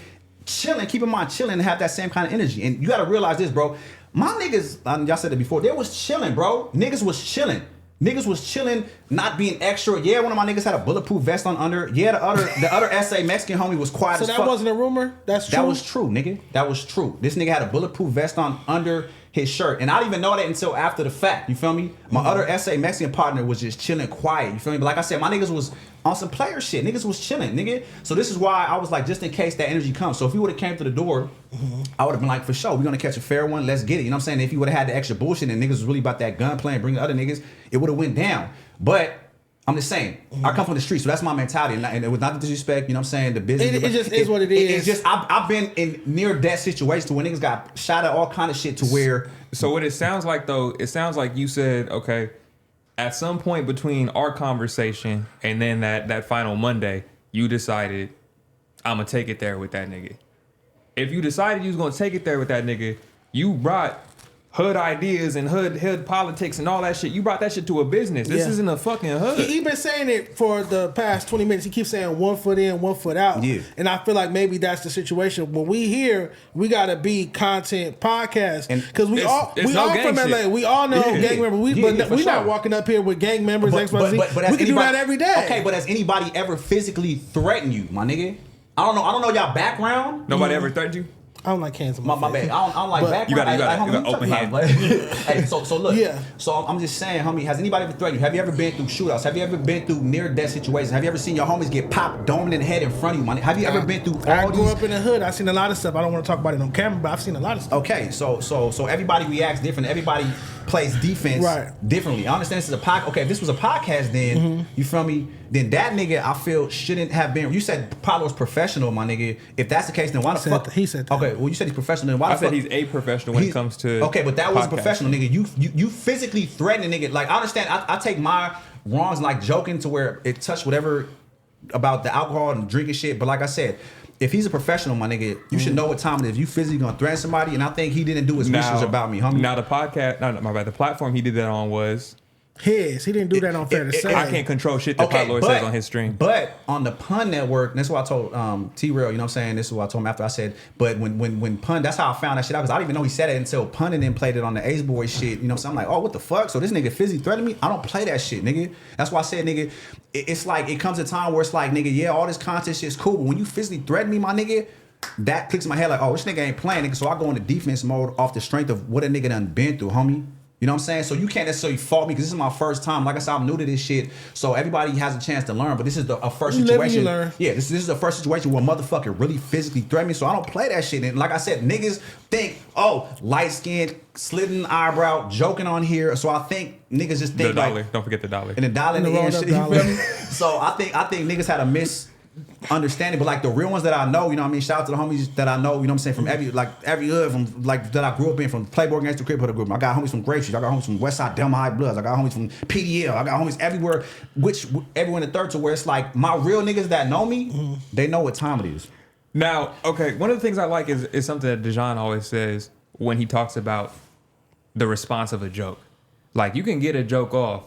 Chilling, keep in mind, chilling and have that same kind of energy. And you gotta realize this, bro. My niggas, y'all said it before, they was chilling, bro. Niggas was chilling. Niggas was chilling, not being extra. Yeah, one of my niggas had a bulletproof vest on under. Yeah, the other SA Mexican homie was quiet as fuck. So that wasn't a rumor? That's true? That was true, nigga. That was true. This nigga had a bulletproof vest on under his shirt. And I didn't even know that until after the fact. You feel me? My other SA Mexican partner was just chilling quiet. You feel me? But like I said, my niggas was on some player shit. Niggas was chilling, nigga. So this is why I was like, just in case that energy comes. So if he would have came to the door, I would have been like, for sure, we're gonna catch a fair one. Let's get it. You know what I'm saying? If he would have had the extra bullshit and niggas was really about that gunplay and bring the other niggas, it would have went down. But I'm just saying, I come from the streets, so that's my mentality, and it was not the disrespect. You know what I'm saying? The business. It just is what it is. It's just I've been in near death situations to where niggas got shot at all kind of shit to where. So what it sounds like though, it sounds like you said, okay, at some point between our conversation and then that final Monday, you decided I'm gonna take it there with that nigga. If you decided you was gonna take it there with that nigga, you brought hood ideas and hood politics and all that shit. You brought that shit to a business. This isn't a fucking hood. He been saying it for the past 20 minutes. He keeps saying 1 foot in, 1 foot out. Yeah. And I feel like maybe that's the situation. When we here, we gotta be content podcast. Because we all from LA. We all know gang members. We not walking up here with gang members, XYZ. We can do that every day. Okay, but has anybody ever physically threatened you, my nigga? I don't know y'all background. Nobody ever threatened you? I don't like hands on my bad. I don't like background. You got open hand. Hey, so look. Yeah. So I'm just saying, homie, has anybody ever threatened you? Have you ever been through shootouts? Have you ever been through near death situations? Have you ever seen your homies get popped, domed in the head in front of you, man? Have you ever been through all these? I grew up in the hood. I've seen a lot of stuff. I don't want to talk about it on camera, but I've seen a lot of stuff. Okay, so everybody reacts different. Everybody plays defense differently. I understand this is a podcast. Okay, if this was a podcast, then you feel me? Then that nigga I feel shouldn't have been. You said Paulo's professional, my nigga. If that's the case, then why the fuck? He said that. Okay, well you said he's professional. Then why the fuck? I said he's a professional when it comes to. Okay, but that was professional, nigga. You physically threatened a nigga. Like I understand. I take my wrongs like joking to where it touched whatever about the alcohol and drinking shit. But like I said, if he's a professional, my nigga, you should know what time it is. If you physically gonna threaten somebody, and I think he didn't do his research about me, homie. Now the podcast, my bad. The platform he did that on was He didn't do that on Fair to Say. I can't control shit that Pot Lord says on his stream. But on the Pun Network, that's what I told T-Rell, you know what I'm saying? This is what I told him after I said, but when Pun, that's how I found that shit out, because I didn't even know he said it until Pun and then played it on the Ace Boy shit, you know what I'm saying? I'm like, oh, what the fuck? So this nigga physically threatened me? I don't play that shit, nigga. That's why I said, nigga, it's like, it comes a time where it's like, nigga, yeah, all this content shit's cool, but when you physically threaten me, my nigga, that clicks in my head like, oh, this nigga ain't playing, nigga. So I go into defense mode off the strength of what a nigga done been through, homie. You know what I'm saying? So you can't necessarily fault me because this is my first time. Like I said, I'm new to this shit. So everybody has a chance to learn. But this is a first situation. Yeah, this is the first situation where a motherfucker really physically threatened me. So I don't play that shit. And like I said, niggas think, oh, light skinned, slitting eyebrow, joking on here. So I think niggas just think the dollar. like, don't forget the dollar. And the dollar in the end shit. You feel me? So I think niggas had a misunderstanding, but like the real ones that I know, you know what I mean? Shout out to the homies that I know, you know what I'm saying, from every hood, from like that I grew up in, from Playboy Gangsta Crip Hood Group. I got homies from Grape Street, I got homies from Westside Delma High Bloods, I got homies from PDL, I got homies everywhere, everyone in the third, to where it's like my real niggas that know me, they know what time it is. Now, okay, one of the things I like is something that Dejan always says when he talks about the response of a joke. Like, you can get a joke off,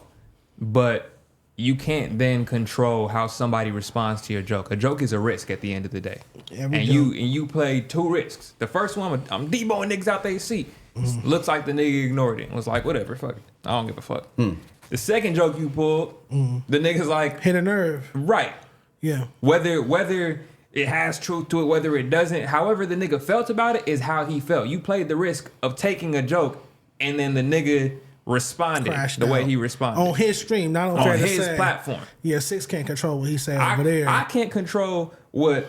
but you can't then control how somebody responds to your joke. A joke is a risk at the end of the day. You play two risks. The first one, I'm deboing niggas out they seat. Looks like the nigga ignored it and was like, whatever, fuck it. I don't give a fuck. The second joke you pulled, the nigga's like, hit a nerve. Right. Yeah. Whether it has truth to it, whether it doesn't, however the nigga felt about it is how he felt. You played the risk of taking a joke and then the nigga responded the way he responded on his stream, not on his platform. Yeah, 6 can't control what he said over there. I can't control what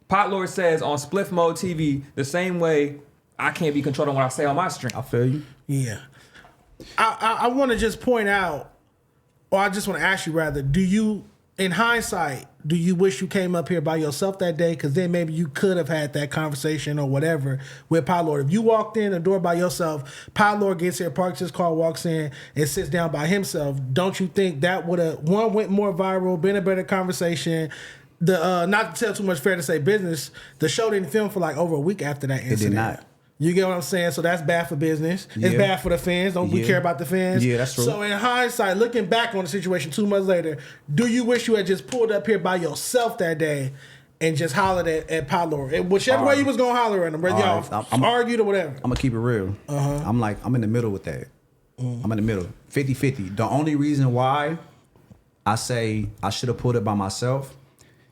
Pot Lord says on Spliff Mode TV the same way I can't be controlled on what I say on my stream. I feel you. Yeah. I want to just point out, or I just want to ask you rather, do you, in hindsight, do you wish you came up here by yourself that day? Because then maybe you could have had that conversation or whatever with Pot Lord. If you walked in the door by yourself, Pot Lord gets here, parks his car, walks in, and sits down by himself, don't you think that would have, one, went more viral, been a better conversation? Not to tell too much Fair to Say business, the show didn't film for like over a week after that incident. It did not. You get what I'm saying? So that's bad for business. It's bad for the fans. Don't we care about the fans? Yeah, that's true. So in hindsight, looking back on the situation 2 months later, do you wish you had just pulled up here by yourself that day and just hollered at Pot Lord? Whichever way you was going to holler at him, whether y'all argued or whatever. I'm going to keep it real. I'm in the middle with that. I'm in the middle. 50-50. The only reason why I say I should have pulled it by myself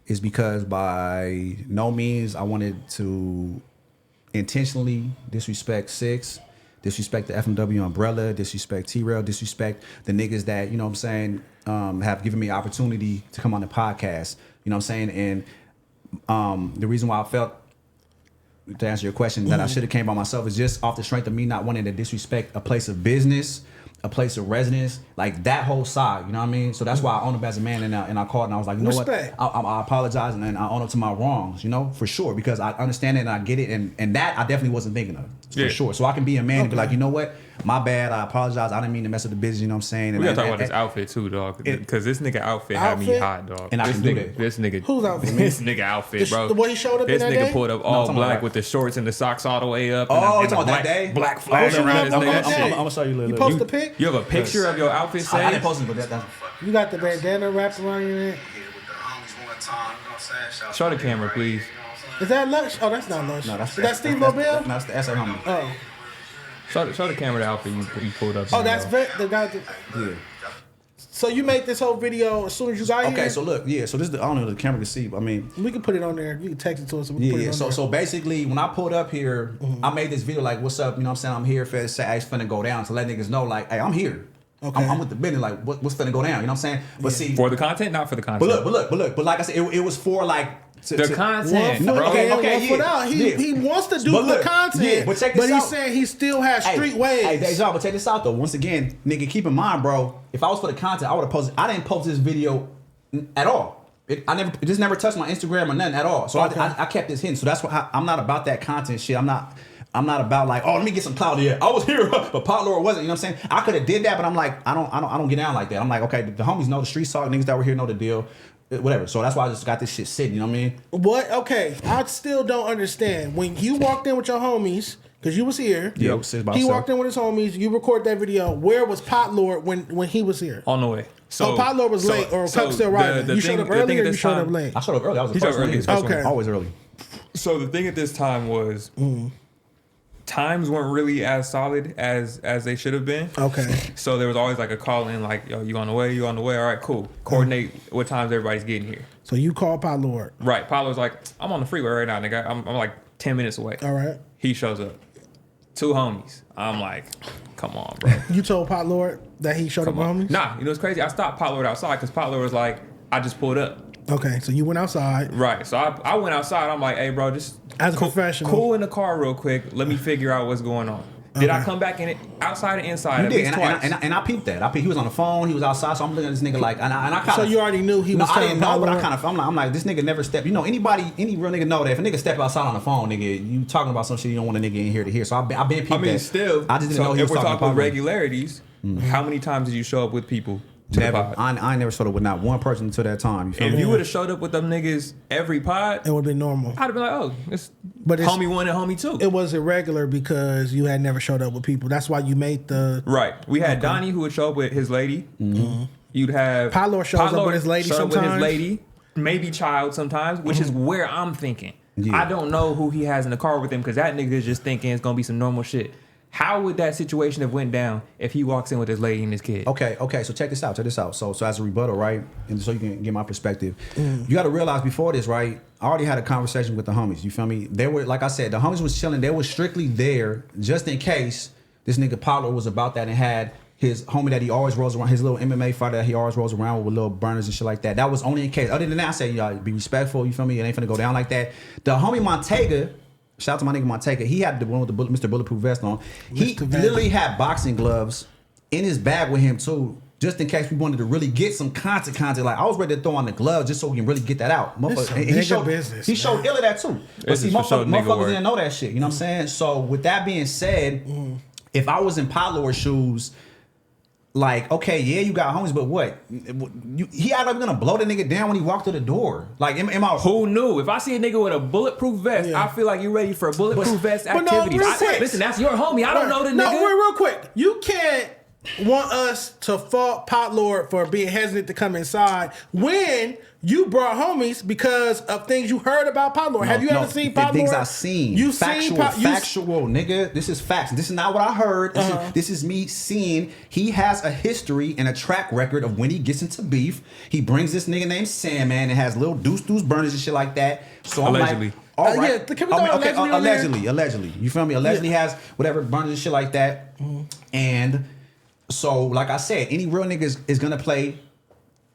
is because by no means I wanted to intentionally disrespect 6, disrespect the FMW umbrella, disrespect T-rell, disrespect the niggas that, you know what I'm saying, have given me opportunity to come on the podcast. You know what I'm saying? And the reason why I felt, to answer your question, that I should have came by myself is just off the strength of me not wanting to disrespect a place of business, a place of residence, like that whole side, you know what I mean? So that's why I own up as a man, and I called and I was like, you know Respect. what? I apologize, and then I own up to my wrongs, you know, for sure, because I understand it and I get it, and that I definitely wasn't thinking of, for sure. So I can be a man and be like, you know what? My bad, I apologize. I didn't mean to mess up the business, you know what I'm saying? And we gotta talk about this outfit too, dog. Because this nigga outfit had me hot, dog. And I can do that. This nigga. Whose outfit? This nigga outfit, bro. What he showed up this in that nigga day? pulled up all black with the shorts and the socks all the way up. Oh, and you talking about that day? Black flag around his neck. I'm gonna show you a little. You post a pic? You have a picture of your outfit saved? I didn't post it, but that's You got the bandana wrapped around your neck? Show the camera, please. Is that Lush? Oh, that's not Lush. No, that's Is that Steve Mobile? No, that's the SA homie. Oh. Show the camera the outfit you pulled up. Oh, that's the guy. Yeah. So you made this whole video as soon as you got here? Okay, so look, so this is I don't know if the camera can see, but I mean, we can put it on there. You can text it to us. And we can put it on there. So basically, when I pulled up here, I made this video like, "What's up?" You know what I'm saying? I'm here. Fair to say, it's finna go down to let niggas know, like, hey, I'm here. Okay. I'm with the business. Like, what's finna go down? You know what I'm saying? But see, for the content, not for the content. But look. But like I said, it was for like. The content, bro. He wants to do the content, yeah, but check this out. He's saying he still has street ways. Hey, Deja, but check this out though. Once again, nigga, keep in mind, bro. If I was for the content, I would have posted. I didn't post this video at all. It just never touched my Instagram or nothing at all. So I kept this hidden. So that's why I'm not about that content shit. I'm not about like, oh, let me get some clout here. I was here, but Pot Lord wasn't. You know what I'm saying? I could have did that, but I'm like, I don't get down like that. I'm like, okay, the homies know the street talk. Niggas that were here know the deal. Whatever. So that's why I just got this shit sitting. You know what I mean? What? Okay. I still don't understand. When you walked in with your homies Because you was here. Yeah, he He walked in with his homies. You record that video. Where was Pot Lord when he was here? On the way. So Pot Lord was late or kept still riding. You showed up early or you showed up late? I showed up early. I was the first one. Okay. Always early. So the thing at this time was times weren't really as solid as they should have been. Okay. So there was always like a call in like, yo, you on the way? You on the way? All right, cool. Coordinate what times everybody's getting here. So you call Pot Lord. Right. Pot Lord's like, I'm on the freeway right now, nigga. I'm like 10 minutes away. All right. He shows up. 2 homies. I'm like, come on, bro. You told Pot Lord that he showed up with homies? Nah, you know what's crazy? I stopped Pot Lord outside because Pot Lord was like, I just pulled up. Okay, so you went outside. Right. So I went outside. I'm like, hey, bro, just as a professional, cool in the car real quick. Let me figure out what's going on. Did I come back in it outside and inside? You did, and I peeped that. He was on the phone. He was outside, so I'm looking at this nigga like, and I kind of. So you already knew he was. I didn't know, but I kind of. I'm like, this nigga never stepped. You know, any real nigga know that if a nigga step outside on the phone, nigga, you talking about some shit you don't want a nigga in here to hear. So I've been peeped. I mean, still, I just didn't know he was talking talking about regularities. How many times did you show up with people? Never. I never showed up with not one person until that time. If you would have showed up with them niggas every pod, it would have been normal. I'd have been like, oh, it's homie 1 and homie 2. It was irregular because you had never showed up with people. That's why you made the right. We had Donnie who would show up with his lady. You'd have Pot Lord shows up with his lady sometimes. With his lady, maybe child sometimes, which is where I'm thinking. Yeah. I don't know who he has in the car with him because that nigga is just thinking it's gonna be some normal shit. How would that situation have went down if he walks in with his lady and his kid? Okay. So check this out. So as a rebuttal, right, and so you can get my perspective, you got to realize before this, right, I already had a conversation with the homies. You feel me? They were, like I said, the homies was chilling. They were strictly there just in case this nigga Paulo was about that and had his homie that he always rolls around, his little MMA fighter that he always rolls around with little burners and shit like that. That was only in case. Other than that, I said, y'all be respectful. You feel me? It ain't finna go down like that. The homie Montega. Shout out to my nigga Montega. He had the one with the Mr. Bulletproof vest on. He literally had boxing gloves in his bag with him too, just in case we wanted to really get some content. Like I was ready to throw on the gloves just so we can really get that out. And he showed ill of that too. But see, motherfuckers didn't know that shit. You know what I'm saying? So with that being said, if I was in Pot Lord's shoes, like, okay, yeah, you got homies, but what? He act like gonna blow the nigga down when he walked through the door. Like, am I? Who knew? If I see a nigga with a bulletproof vest, I feel like you're ready for bulletproof vest activities. Listen, that's your homie. I don't know the nigga. No, real quick. You can't want us to fault Pot Lord for being hesitant to come inside when you brought homies because of things you heard about Pot Lord. Have you ever seen Pot Lord? Things I've seen. You've seen factual, nigga. This is facts. This is not what I heard. This is me seeing. He has a history and a track record of when he gets into beef. He brings this nigga named Sandman and has little deuce burners and shit like that. So allegedly. I'm like, all right. Can we allegedly. You feel me? Allegedly has whatever burners and shit like that. And so, like I said, any real niggas is gonna play.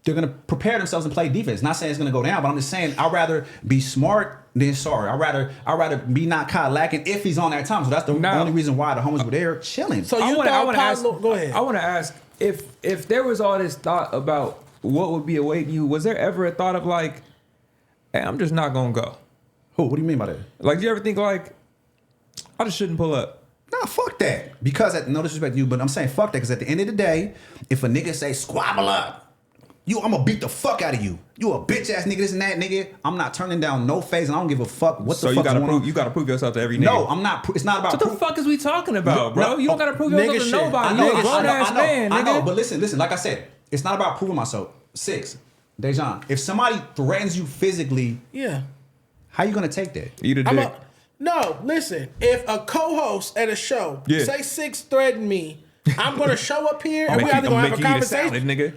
They're gonna prepare themselves and play defense. Not saying it's gonna go down, but I'm just saying I'd rather be smart than sorry. I'd rather be not caught lacking if he's on that time. So that's the only reason why the homies were there chilling. So you go ahead. I want to ask if there was all this thought about what would be awaiting you. Was there ever a thought of like, hey, I'm just not gonna go? Who? What do you mean by that? Like, do you ever think like, I just shouldn't pull up? Nah, fuck that. Because no disrespect to you, but I'm saying fuck that. Because at the end of the day, if a nigga say squabble up, I'm gonna beat the fuck out of you. You a bitch ass nigga, this and that, nigga. I'm not turning down no phase, and I don't give a fuck what the fuck. So you gotta prove yourself to every nigga. No, I'm not. It's not about. What the fuck is we talking about, bro? You don't gotta prove yourself to nobody. You a grown ass man, nigga. I know, but listen. Like I said, it's not about proving myself. 6, Dejan. If somebody threatens you physically, how you gonna take that? Eat a dick. No, listen. If a co-host at a show say 6 threatened me, I'm gonna show up here and we either gonna have a conversation. Salad, nigga.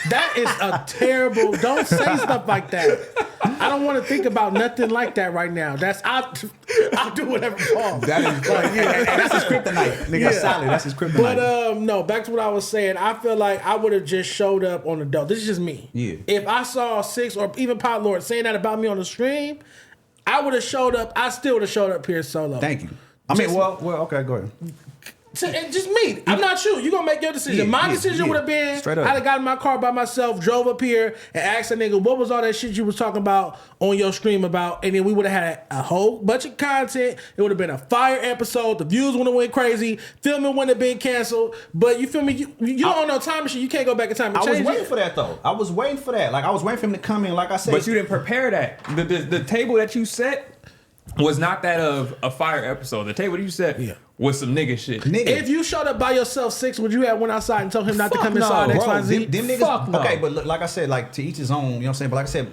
That is a terrible. Don't say stuff like that. I don't want to think about nothing like that right now. I'll do whatever falls. That is like, that's his kryptonite, nigga. Salad. That's his kryptonite. But no, back to what I was saying. I feel like I would have just showed up on the dough. This is just me. Yeah. If I saw 6 or even Pot Lord saying that about me on the stream, I would have showed up. I still would have showed up here solo. Thank you. I mean, well, okay, go ahead. Just me. I'm not you. You're going to make your decision. My decision would have been, I'd have got in my car by myself, drove up here, and asked a nigga, what was all that shit you was talking about on your stream about? And then we would have had a whole bunch of content. It would have been a fire episode. The views would have went crazy. Filming wouldn't have been canceled. But you feel me? You don't own no time machine. You can't go back in time and change it. I was waiting for that, though. I was waiting for that. Like, I was waiting for him to come in, like I said. But you didn't prepare that. The table that you set, was not that of a fire episode. The tape what you said was some nigga shit. If you showed up by yourself 6, would you have went outside and told him not to come inside no, X, bro. Y, Z? Them niggas, Fuck no. okay, but like I said, like to each his own, you know what I'm saying? But like I said,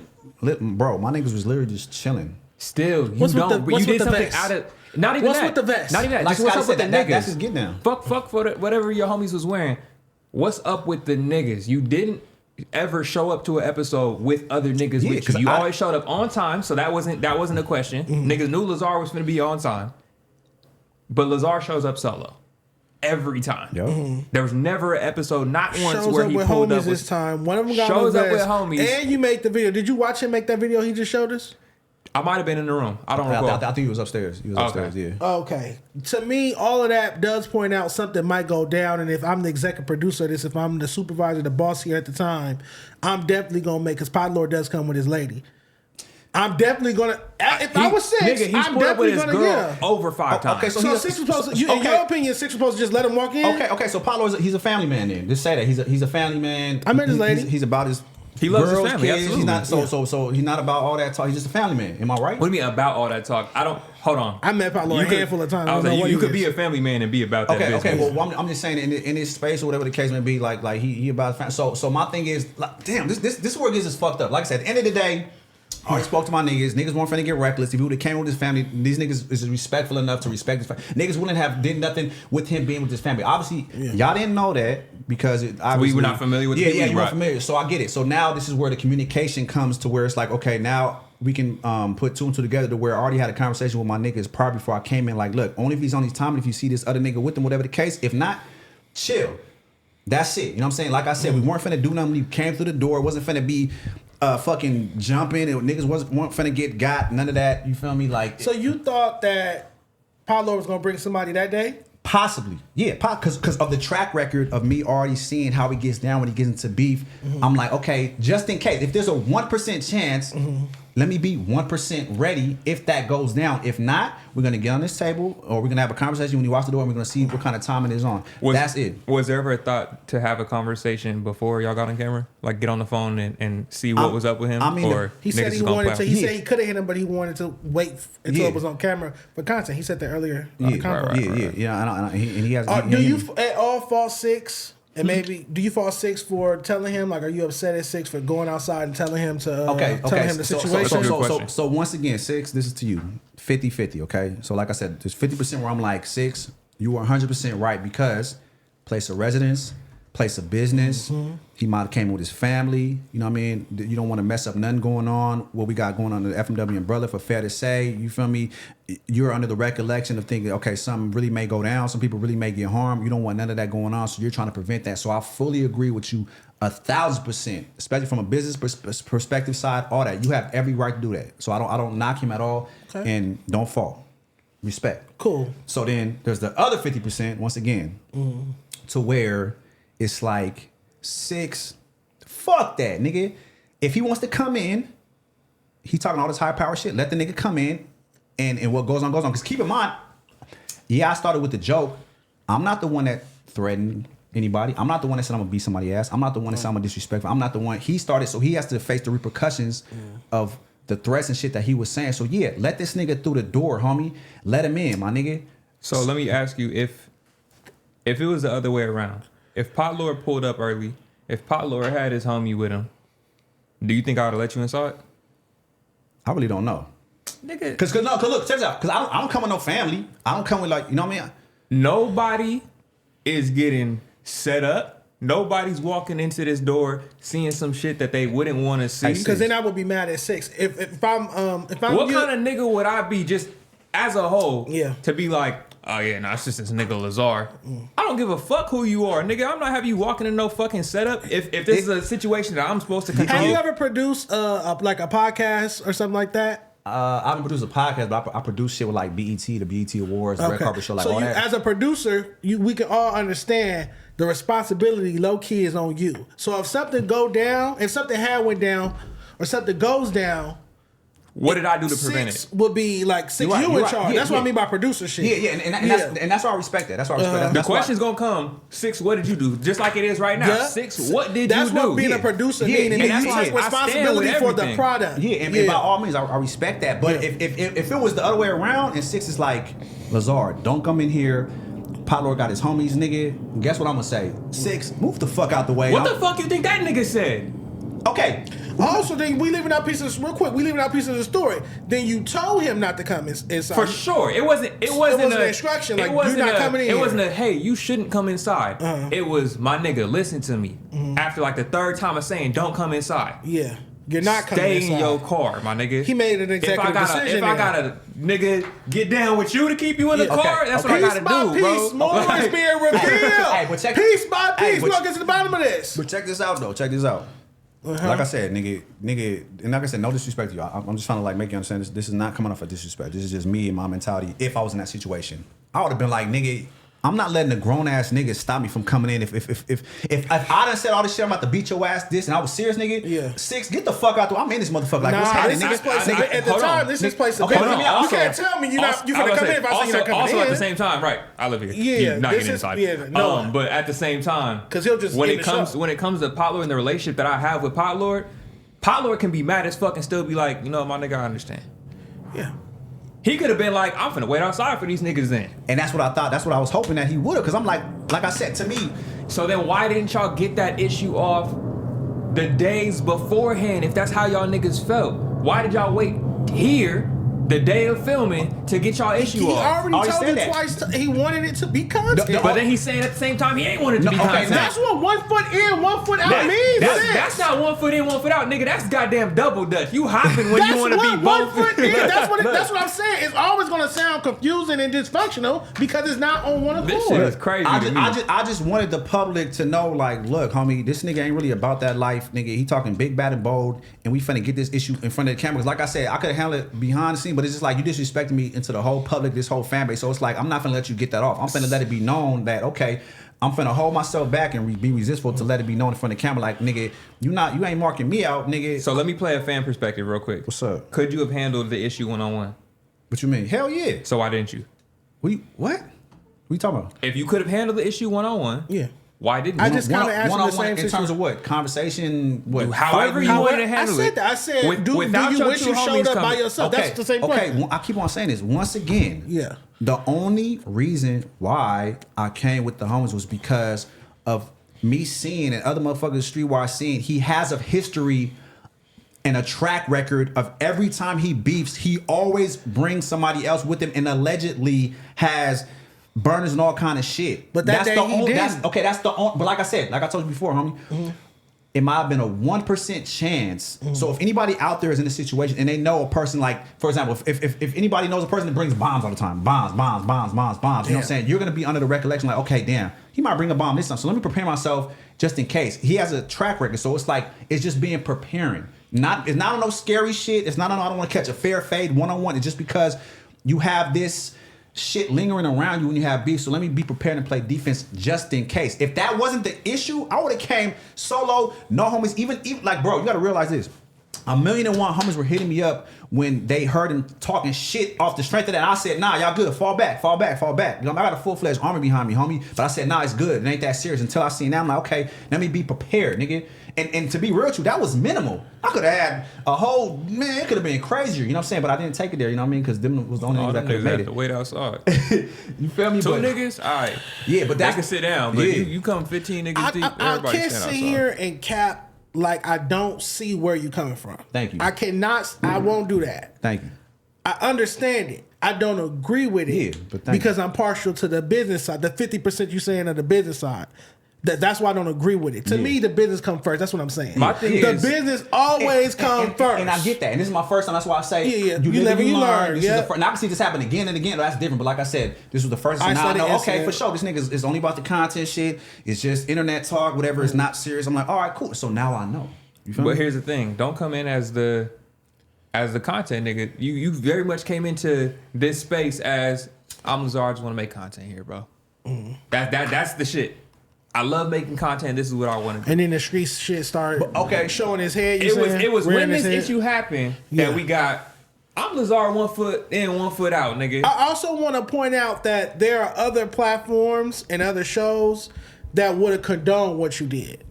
bro, my niggas was literally just chilling. Still, you What's with don't. the- But what's you with did the something vest? out of. Not even What's that. with the vest? Not even that. Like Just what's Scotty up with the said, that's niggas? his get down. Fuck for whatever your homies was wearing. What's up with the niggas? You didn't ever show up to an episode with other niggas Yeah, with you. 'cause You I- always showed up on time, so that wasn't a question. Niggas knew Lazar was gonna be on time, but Lazar shows up solo every time. Yo. There was never an episode, not once, Shows where up he with pulled homies up this with. time. One of them got Shows no up with vest. homies. And you made the video. Did you watch him make that video he just showed us? I might have been in the room. I don't I recall. think he was upstairs. He was Okay. upstairs, yeah. Okay. To me, all of that does point out something might go down. And if I'm the executive producer of this, if I'm the supervisor, the boss here at the time, I'm definitely going to make, because Pod Lord does come with his lady. I'm definitely going to, if I was 6, nigga, he's I'm put up with definitely his going to, girl yeah. over 5 times. okay, So he's- 6 was supposed to, in okay. your opinion, 6 was supposed to just let him walk in? Okay, so Paulo he's a family man then. Just say that. He's a family man. I met his lady. He's about his He loves his girls, family, kids. absolutely. He's not so he's not about all that talk. He's just a family man. Am I right? What do you mean about all that talk? I don't. Hold on. I met Pod Lord You a could- handful of times. I was I don't like, know you what could he be is. a family man and be about that Okay, business. okay. Well, I'm just saying in his space or whatever the case may be, like he about his family. So my thing is, like, damn, this where it gets us fucked up. Like I said, at the end of the day, I already spoke to my niggas. Niggas weren't finna get reckless. If he would have came with his family, these niggas is respectful enough to respect his family. Niggas wouldn't have did nothing with him being with his family. Obviously, y'all didn't know that because we were not familiar with the people yeah, he you weren't brought. familiar. So I get it. So now this is where the communication comes to where it's like, okay, now we can put 2 and 2 together to where I already had a conversation with my niggas prior before I came in. Like, look, only if he's on his time and if you see this other nigga with him, whatever the case. If not, chill. That's it. You know what I'm saying? Like I said, we weren't finna do nothing when you came through the door. It wasn't finna be fucking jumping. Niggas weren't finna get got. None of that. You feel me? Like, So you thought that Pod Lord was going to bring somebody that day? possibly, yeah, because of the track record of me already seeing how he gets down when he gets into beef. I'm like, okay, just in case, if there's a 1% chance, let me be 1% ready if that goes down. If not, we're gonna get on this table or we're gonna have a conversation when you walk the door and we're gonna see what kind of time it is on. That's it. Was there ever a thought to have a conversation before y'all got on camera? Like get on the phone and see what was up with him? I mean, or He said niggas he is gonna wanted play? to. He said he could have hit him, but he wanted to wait until Yeah. it was on camera for content. He said that earlier. Yeah, On the convo. yeah. And he has. Do you at all fall 6? And maybe do you fall 6 for telling him? Like, are you upset at 6 for going outside and telling him to telling him the situation? So once again, 6, this is to you, 50-50, okay? So like I said, there's 50% where I'm like, 6, you are 100% right because place of residence, place of business, he might have came with his family, you know what I mean? You don't want to mess up nothing going on, what we got going on in the FMW umbrella, for fair to say, you feel me? You're under the recollection of thinking, okay, something really may go down, some people really may get harmed, you don't want none of that going on, so you're trying to prevent that. So I fully agree with you 1,000%, especially from a business perspective side, all that. You have every right to do that. So I don't knock him at all, and don't fall. Respect. Cool. So then there's the other 50%, once again, to where it's like 6, fuck that, nigga. If he wants to come in, he talking all this high power shit, let the nigga come in, and what goes on, goes on. Because keep in mind, yeah, I started with the joke. I'm not the one that threatened anybody. I'm not the one that said I'm gonna beat somebody's ass. I'm not the one that said I'm gonna disrespectful. I'm not the one. He started, so he has to face the repercussions of the threats and shit that he was saying. So yeah, let this nigga through the door, homie. Let him in, my nigga. So let me ask you, if it was the other way around, if Pot Lord pulled up early, if Pot Lord had his homie with him, do you think I would have let you inside? I really don't know. Nigga. Cause look, check this out. Cause I don't come with no family. I don't come with, like, you know what I mean? Nobody is getting set up. Nobody's walking into this door seeing some shit that they wouldn't want to see. Because then I would be mad at 6. If I'm What kind of nigga would I be just as a whole? Yeah. To be like, oh yeah, nah, it's just this nigga Lazar. I don't give a fuck who you are, nigga. I'm not having you walking in no fucking setup. If this is a situation that I'm supposed to control. Have you ever produced like a podcast or something like that? I haven't produced a podcast, but I produce shit with like BET, the BET Awards, the Red Carpet Show, like so all that. As a producer, we can all understand the responsibility low key is on you. So if something go down, if something had went down, or something goes down, What did I do to prevent Six it? would be like six. You're right, You you're in right. charge. Yeah, That's what I yeah. mean by producer shit. Yeah, and that's why I respect that. That's why I respect that. The That's why- question's gonna come. 6, what did you do? Just like it is right now. Yeah. 6, what did That's you do? what being a Yeah. producer Yeah, means. And and then that's you why take I stand responsibility with for the everything. product. Yeah, and by all means, I respect that. But if it was the other way around, and 6 is like, Lazar, don't come in here. Pot Lord got his homies, nigga. Guess what I'm gonna say? 6, move the fuck out the way. What the fuck you think that nigga said? Okay. Also, then we leaving out pieces real quick. We leaving out pieces of the story. Then you told him not to come inside. For sure. It wasn't an instruction, like, you're not coming in It here. wasn't a, hey, you shouldn't come inside. It was, my nigga, listen to me. After like the 3rd time of saying, don't come inside. Yeah, you're not coming Stay inside. in your car, my nigga. He made an executive decision. If I gotta, nigga, get down with you to keep you in the Yeah. car, Okay, that's okay. what I Piece gotta by do, piece, bro. more is being revealed. Hey, but check- piece by Hey, piece, but- we're gonna get to the bottom of this. But check this out though. Check this out. Like I said, nigga, and like I said, no disrespect to you. I'm just trying to like make you understand this. This is not coming off of disrespect. This is just me and my mentality. If I was in that situation, I would have been like, nigga, I'm not letting a grown ass nigga stop me from coming in. If I done said all this shit, I'm about to beat your ass this, and I was serious, nigga. Yeah. 6, get the fuck out. I'm in this motherfucker. Like, what's Nah, happening, this is nigga? place. At the hold time, on. this is place. Okay, Okay, hold on. you can't tell me you finna come in if I say you're not coming also in. at the same time, right? I live here. Yeah, You're not this getting is- inside. yeah, no. But at the same time, 'Cause he'll just when end it the comes show. when it comes to Pot Lord and the relationship that I have with Pot Lord can be mad as fuck and still be like, you know, my nigga, I understand. Yeah. He could have been like, I'm finna wait outside for these niggas in. And that's what I thought. That's what I was hoping that he would have. Because I'm like I said, to me, So then why didn't y'all get that issue off the days beforehand if that's how y'all niggas felt? Why did y'all wait here the day of filming to get y'all issue He off? already told said you that. twice. He wanted it to be content. No, But then he's saying at the same time he ain't wanted it to be okay, content. That's what 1 foot in, 1 foot out means. That's not 1 foot in, 1 foot out, nigga. That's goddamn double dutch. You hopping when That's you want to be what 1 both. foot in. That's what I'm saying. It's always gonna sound confusing and dysfunctional because it's not on one accord. This shit is crazy to me. I just wanted the public to know, like, look, homie, this nigga ain't really about that life, nigga. He talking big, bad, and bold, and we finna get this issue in front of the cameras. Like I said, I could have handled it behind the scene, but it's just like you disrespecting me into the whole public, this whole fan base. So it's like I'm not finna let you get that off. I'm finna let it be known that okay, I'm finna hold myself back and be resistful to let it be known in front of the camera. Like, nigga, you ain't marking me out, nigga. So let me play a fan perspective real quick. What's up? Could you have handled the issue one-on-one? What you mean? Hell yeah. So why didn't you? What? What you talking about? If you could have handled the issue one-on-one, Yeah. why didn't I you? just kinda asked him the same in terms of what? Conversation, what? However you fighting? wanted to handle I said it. that. I said, do without you your wish two you showed homies up by coming. yourself? That's the same Okay, question. I keep on saying this. Once again, Yeah. the only reason why I came with the homies was because of me seeing and other motherfuckers streetwise seeing he has a history and a track record of every time he beefs, he always brings somebody else with him and allegedly has burners and all kind of shit. But that that's day the he only. didn't. That's the only. But like I said, like I told you before, homie. It might have been a 1% chance. So if anybody out there is in a situation and they know a person, like, for example, if anybody knows a person that brings bombs all the time, bombs, you know what I'm saying? You're gonna be under the recollection like, okay, damn, he might bring a bomb this time. So let me prepare myself just in case. He has a track record, so it's like it's just being preparing. It's not on no scary shit. It's not on I don't want to catch a fair fade one-on-one. It's just because you have this shit lingering around you when you have beef. So let me be prepared and play defense just in case. If that wasn't the issue, I would have came solo, no homies. Even like, bro, you got to realize this. 1,000,001 homies were hitting me up when they heard him talking shit off the strength of that. I said, nah, y'all good. Fall back. You know, I got a full-fledged army behind me, homie. But I said, nah, it's good. It ain't that serious. Until I seen that, I'm like, okay, let me be prepared, nigga. And to be real with you, that was minimal. I could have had a whole, man, it could have been crazier, you know what I'm saying? But I didn't take it there, you know what I mean? Because them was the only niggas that could have made it. To wait outside. You feel me? Two But- niggas? All right. Yeah, but They that's can sit down, but yeah. you come 15 niggas deep, I everybody can't stand sit outside. here and cap like I don't see where you coming from. Thank you. I cannot. I won't do that. Thank you. I understand it. I don't agree with it Yeah, but thank because I'm partial to the business side. The 50% you saying of the business side. That's why I don't agree with it. To me, the business come first. That's what I'm saying. My thing the is- business always come first. And I get that. And this is my first time. That's why I say, Yeah. you You live and you learn. learn, This yeah. is the first. Now I can see this happen again and again. That's different. But like I said, this was the first. So now I Isolated know, okay, incident. for sure, this nigga is only about the content shit. It's just internet talk, whatever. It's not serious. I'm like, all right, cool. So now I know. You feel But me? here's the thing: don't come in as the content nigga. You very much came into this space as I'm Lazar. I just want to make content here, bro. That's the shit. I love making content. This is what I want to do. And then the street shit started okay. showing his head. It was when this issue happened Yeah. that we got I'm Lazar 1 foot in, 1 foot out, nigga. I also want to point out that there are other platforms and other shows that would have condoned what you did.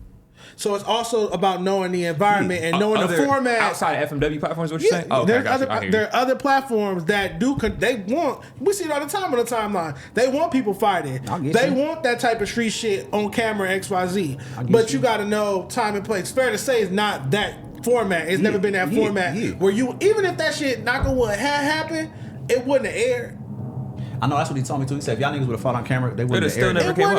So it's also about knowing the environment and knowing the format outside of FMW platforms. What you're saying? Oh, there are other platforms that do. They want. We see it all the time on the timeline. They want people fighting. They want that type of street shit on camera. XYZ. But you got to know time and place. Fair to say, it's not that format. It's never been that format where you, even if that shit knock on wood had happened, it wouldn't have aired. I know that's what he told me too. He said if y'all niggas would have fought on camera, they wouldn't have still aired. never came up.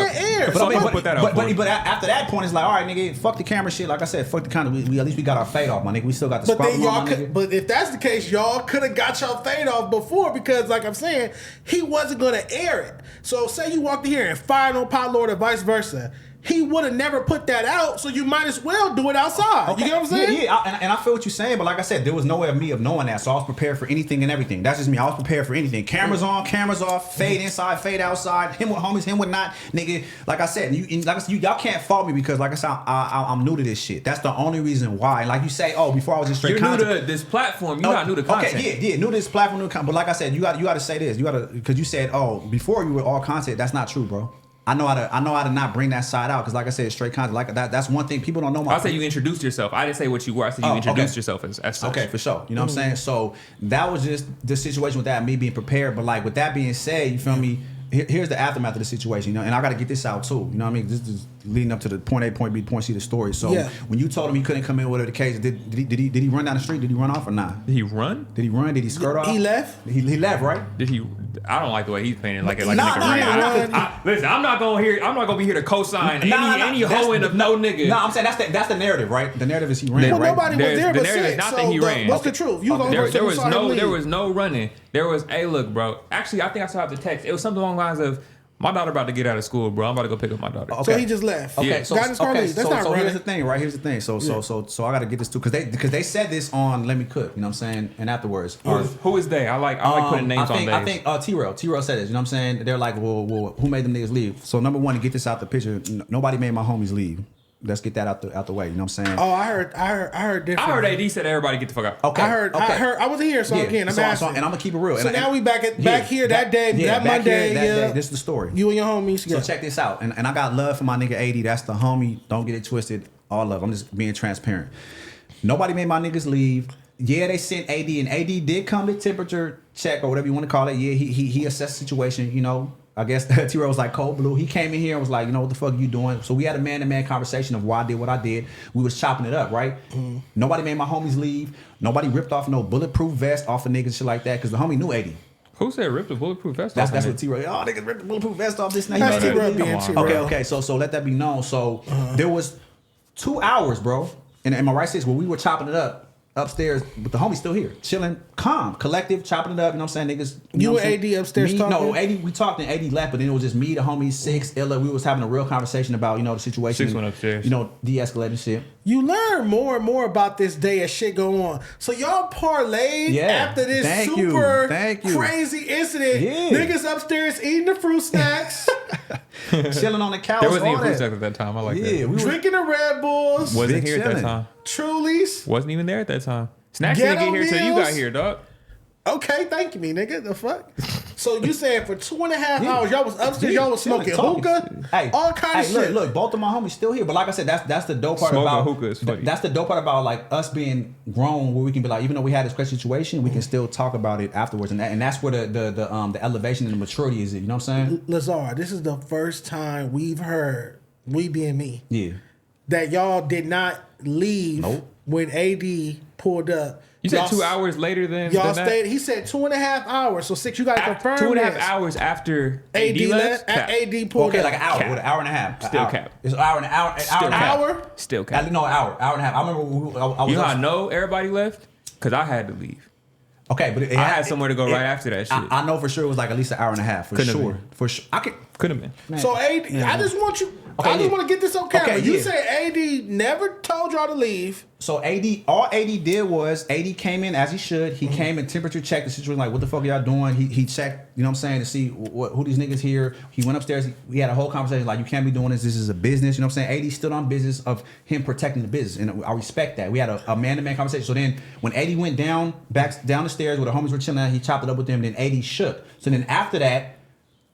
But after that point, it's like, all right, nigga, fuck the camera shit. Like I said, fuck the camera. We at least we got our fade off, my nigga. We still got the But then on, my nigga. But if that's the case, y'all could have got y'all fade off before because, like I'm saying, he wasn't gonna air it. So say you walked in here and fired on Pot Lord or vice versa. He would have never put that out, so you might as well do it outside. Okay. You get what I'm saying? Yeah. And I feel what you're saying, but like I said, there was no way of me of knowing that, so I was prepared for anything and everything. That's just me. I was prepared for anything. Cameras on, cameras off, fade inside, fade outside. Him with homies, him with not, nigga. Like I said, y'all can't fault me because, like I said, I'm new to this shit. That's the only reason why. Like you say, oh, before I was just straight content. You're new to this platform. You're not new to content. Okay, new to this platform, new content. But like I said, you got to say this. You got to, because you said, oh, before you were all content. That's not true, bro. I know how to not bring that side out because, like I said, straight content. Like that's one thing people don't know. I said you introduced yourself. I didn't say what you were. I said you introduced yourself as such. Okay, for sure. You know what I'm saying? So that was just the situation with that, me being prepared. But like with that being said, you feel me? Here's the aftermath of the situation, you know, and I got to get this out too. You know what I mean? This is leading up to the point A, point B, point C, the story. So when you told him he couldn't come in, whatever the case, did he run down the street? Did he run off or not? Did he run? Did he run? Did he skirt off? He left. He left, right? Did he? I don't like the way he's painted. Like a nigga. Listen, I'm not gonna be here to co-sign any hoeing of no nigga. No, I'm saying that's the narrative, right? The narrative is he ran. Well, right? nobody was there, the but narrative is not that he ran. What's the truth? You there was no running. There was look, bro. Actually, I think I still have the text. It was something along the lines of, my daughter about to get out of school, bro. I'm about to go pick up my daughter. Okay. So he just left. Okay, yeah. so that's not here's the thing, right? Here's the thing. So I got to get this too because they said this on Let Me Cook. You know what I'm saying? And afterwards, who is they? I like putting names on. I think t-rell said this. You know what I'm saying? They're like, well, who made them niggas leave? So number one, to get this out the picture, nobody made my homies leave. Let's get that out the way. You know what I'm saying? Oh, I heard different. I heard AD said everybody get the fuck out. Okay. I heard. I wasn't here, so again, I'm asking. And I'm gonna keep it real. So now we back here that day, that Monday. Day, this is the story. You and your homies. So check this out. And I got love for my nigga AD. That's the homie. Don't get it twisted. All love. I'm just being transparent. Nobody made my niggas leave. Yeah, they sent AD, and AD did come to temperature check or whatever you want to call it. Yeah, he assessed the situation. You know. I guess t-rell was like cold blue. He came in here and was like, you know, what the fuck are you doing? So we had a man-to-man conversation of why I did what I did. We was chopping it up, right? Mm-hmm. Nobody made my homies leave. Nobody ripped off no bulletproof vest off of niggas and shit like that because the homie knew 80. Who said ripped the bulletproof vest off? That's what t-rell. Oh, niggas ripped the bulletproof vest off this. That's t-rell being t-rell. Okay. So let that be known. So there was 2 hours, bro. And am I right, sis? Where we were chopping it up upstairs, but the homie's still here, chilling, calm, collective, chopping it up. You know what I'm saying, niggas? You and AD upstairs talking? No, AD. We talked and AD left, but then it was just me, the homies, Six, Illa. We was having a real conversation about the situation. Six went upstairs. De-escalating shit. You learn more and more about this day as shit go on. So y'all parlayed after this super crazy incident. Yeah. Niggas upstairs eating the fruit snacks. Chilling on the couch. There wasn't even fruit snacks at that time. I like that. We drinking the Red Bulls. Wasn't here at that time. Trulies. Wasn't even there at that time. Snacks didn't get here till you got here, dog. Okay, thank you, me nigga. The fuck? So you saying for 2.5 hours y'all was upstairs, y'all was smoking hookah, all kind of shit. Look, both of my homies still here, but like I said, that's the dope part smoking about hookah is funny. That's the dope part about like us being grown, where we can be like, even though we had this crazy situation, we can still talk about it afterwards, and that's where the elevation and the maturity is. You know what I'm saying? Lazar, this is the first time we've heard, we being me, that y'all did not leave when AD pulled up. You said 2 hours later than y'all than stayed. He said 2.5 hours. So 6, you got to confirm 2.5 hours after AD left. AD pulled up. Like an hour. With an hour and a half. Still cap. It's an hour and an hour. Still cap. Still cap. No, hour and a half. I remember I was. You know how I know everybody left? Because I had to leave. Okay, but I had somewhere to go right after that shit. I know for sure it was like at least an hour and a half. For sure. I could. Could have been. Man. So AD, I just want you. Okay, I just want to get this on camera. Okay, You yeah. said AD never told y'all to leave. So all AD did was AD came in as he should. He came and temperature checked the situation. Like, what the fuck are y'all doing? He checked, you know what I'm saying, to see who these niggas here. He went upstairs. We had a whole conversation. Like, you can't be doing this. This is a business. You know what I'm saying? AD stood on business of him protecting the business, and I respect that. We had a man-to-man conversation. So then when AD went down the stairs where the homies were chilling at, he chopped it up with them. Then AD shook. So then after that,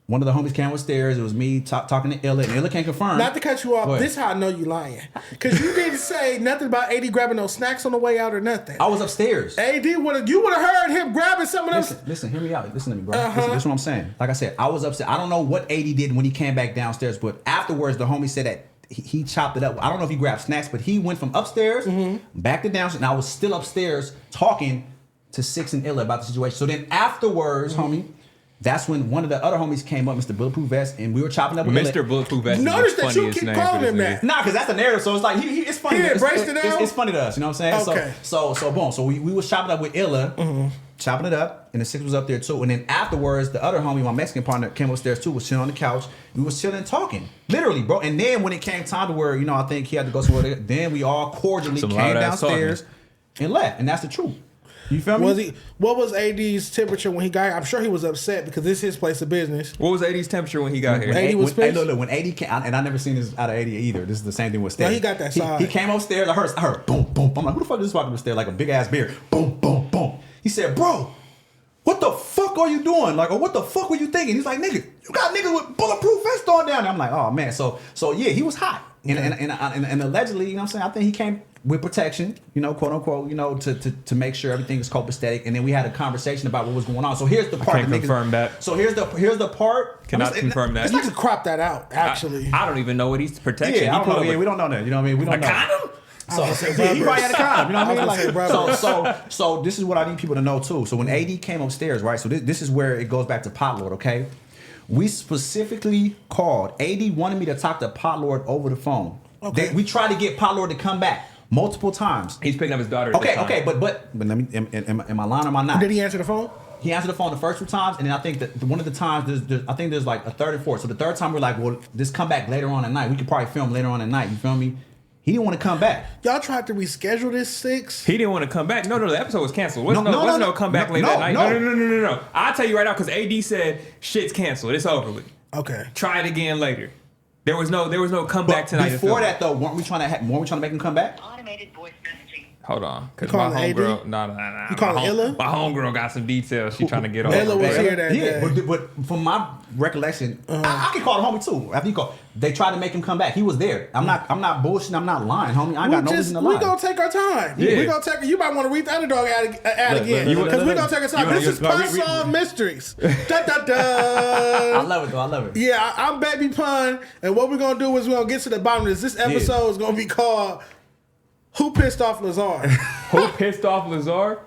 one of the homies came upstairs. It was me talking to Illa, and Illa can't confirm. Not to cut you off, What? this is how I know you lying. Because you didn't say nothing about AD grabbing no snacks on the way out or nothing. I was upstairs. AD you would have heard him grabbing some of them. Listen, hear me out. Listen to me, bro. Listen, this is what I'm saying. Like I said, I was upset. I don't know what AD did when he came back downstairs, but afterwards, the homie said that he chopped it up. I don't know if he grabbed snacks, but he went from upstairs back to downstairs, and I was still upstairs talking to Six and Illa about the situation. So then afterwards, homie, that's when one of the other homies came up, Mr. Bulletproof Vest, and we were chopping up with Mr. Illa. Bulletproof Vest. Notice is the that you funniest keep name calling for him this that. nigga. Nah, because that's the narrative. So it's like it's funny. He embraced it now? It's funny to us. You know what I'm saying? Okay. So boom. So we was chopping up with Illa, chopping it up, and the Six was up there too. And then afterwards, the other homie, my Mexican partner, came upstairs too. Was chilling on the couch. We was chilling and talking, literally, bro. And then when it came time to where I think he had to go somewhere, then we all cordially Some came loud-ass downstairs and left. And that's the truth. You feel me? What was AD's temperature when he got here? I'm sure he was upset because this is his place of business. What was AD's temperature when he got here? AD was pissed? Look, when AD came, and I never seen this out of AD either. This is the same thing with Stairs. No, he got that side. He came upstairs. I heard boom, boom, boom. I'm like, who the fuck is this walking upstairs like a big ass bear? Boom, boom, boom. He said, bro, what the fuck are you doing? Like, or what the fuck were you thinking? He's like, nigga, you got niggas with bulletproof vests on down there. I'm like, oh man. So yeah, he was hot. And allegedly, you know what I'm saying? I think he came with protection, quote unquote, to make sure everything is copacetic. And then we had a conversation about what was going on. So here's the part. Can't confirm that. So here's the part. Cannot confirm that. You should crop that out, actually. I don't even know what he's protecting. Yeah, I don't know. He Yeah, we don't know that. You know what I mean? We don't know. condom? So he probably had a condom. You know what I mean? Brother. So this is what I need people to know too. So when AD came upstairs, right? So this is where it goes back to Pot Lord, okay? We specifically called. AD wanted me to talk to Pot Lord over the phone. Okay. We tried to get Pot Lord to come back multiple times. He's picking up his daughter. Okay, but let me. Am I lying or am I not? Did he answer the phone? He answered the phone the first 2 times, and then I think that one of the times there's like a third and fourth. So the third time we're like, well, just come back later on at night. We could probably film later on at night. You feel me? He didn't want to come back. Y'all tried to reschedule this 6? He didn't want to come back. No, the episode was canceled. Wasn't no come back later at night. No. I'll tell you right now because AD said shit's canceled. It's over with. Okay. Try it again later. There was no comeback tonight. Before that though, weren't we trying to make him come back? Automated voice messaging. Hold on, because You my calling AD? homegirl, nah. You calling Illa? My homegirl got some details. She trying to get over. Illa was here that Yeah, day. but from my recollection, I can call the homie too. After you call, they tried to make him come back. He was there. I'm not bullshitting. I'm not lying, homie. I ain't got no reason to lie. We gonna take our time. Yeah. We gonna take. You might want to read the underdog ad again look, because we gonna take our time. This is Unsolved Mysteries. Da da da. I love it though. I love it. Yeah, I'm Baby Pun, and what we're gonna do is we're gonna get to the bottom of this. This episode is gonna be called "Who Pissed Off Lazar?" Who pissed off Lazar?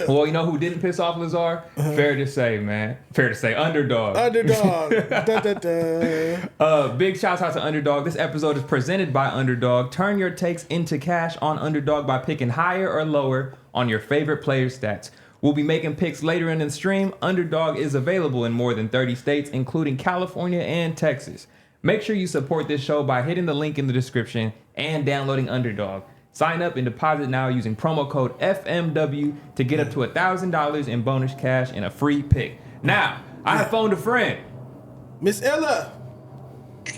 Well, you know who didn't piss off Lazar? Fair to say, man. Fair to say, Underdog. Underdog. Da da da. Big shouts out to Underdog. This episode is presented by Underdog. Turn your takes into cash on Underdog by picking higher or lower on your favorite player stats. We'll be making picks later in the stream. Underdog is available in more than 30 states, including California and Texas. Make sure you support this show by hitting the link in the description and downloading Underdog. Sign up and deposit now using promo code FMW to get up to $1,000 in bonus cash and a free pick. Now, I have phoned a friend. Miss Illa.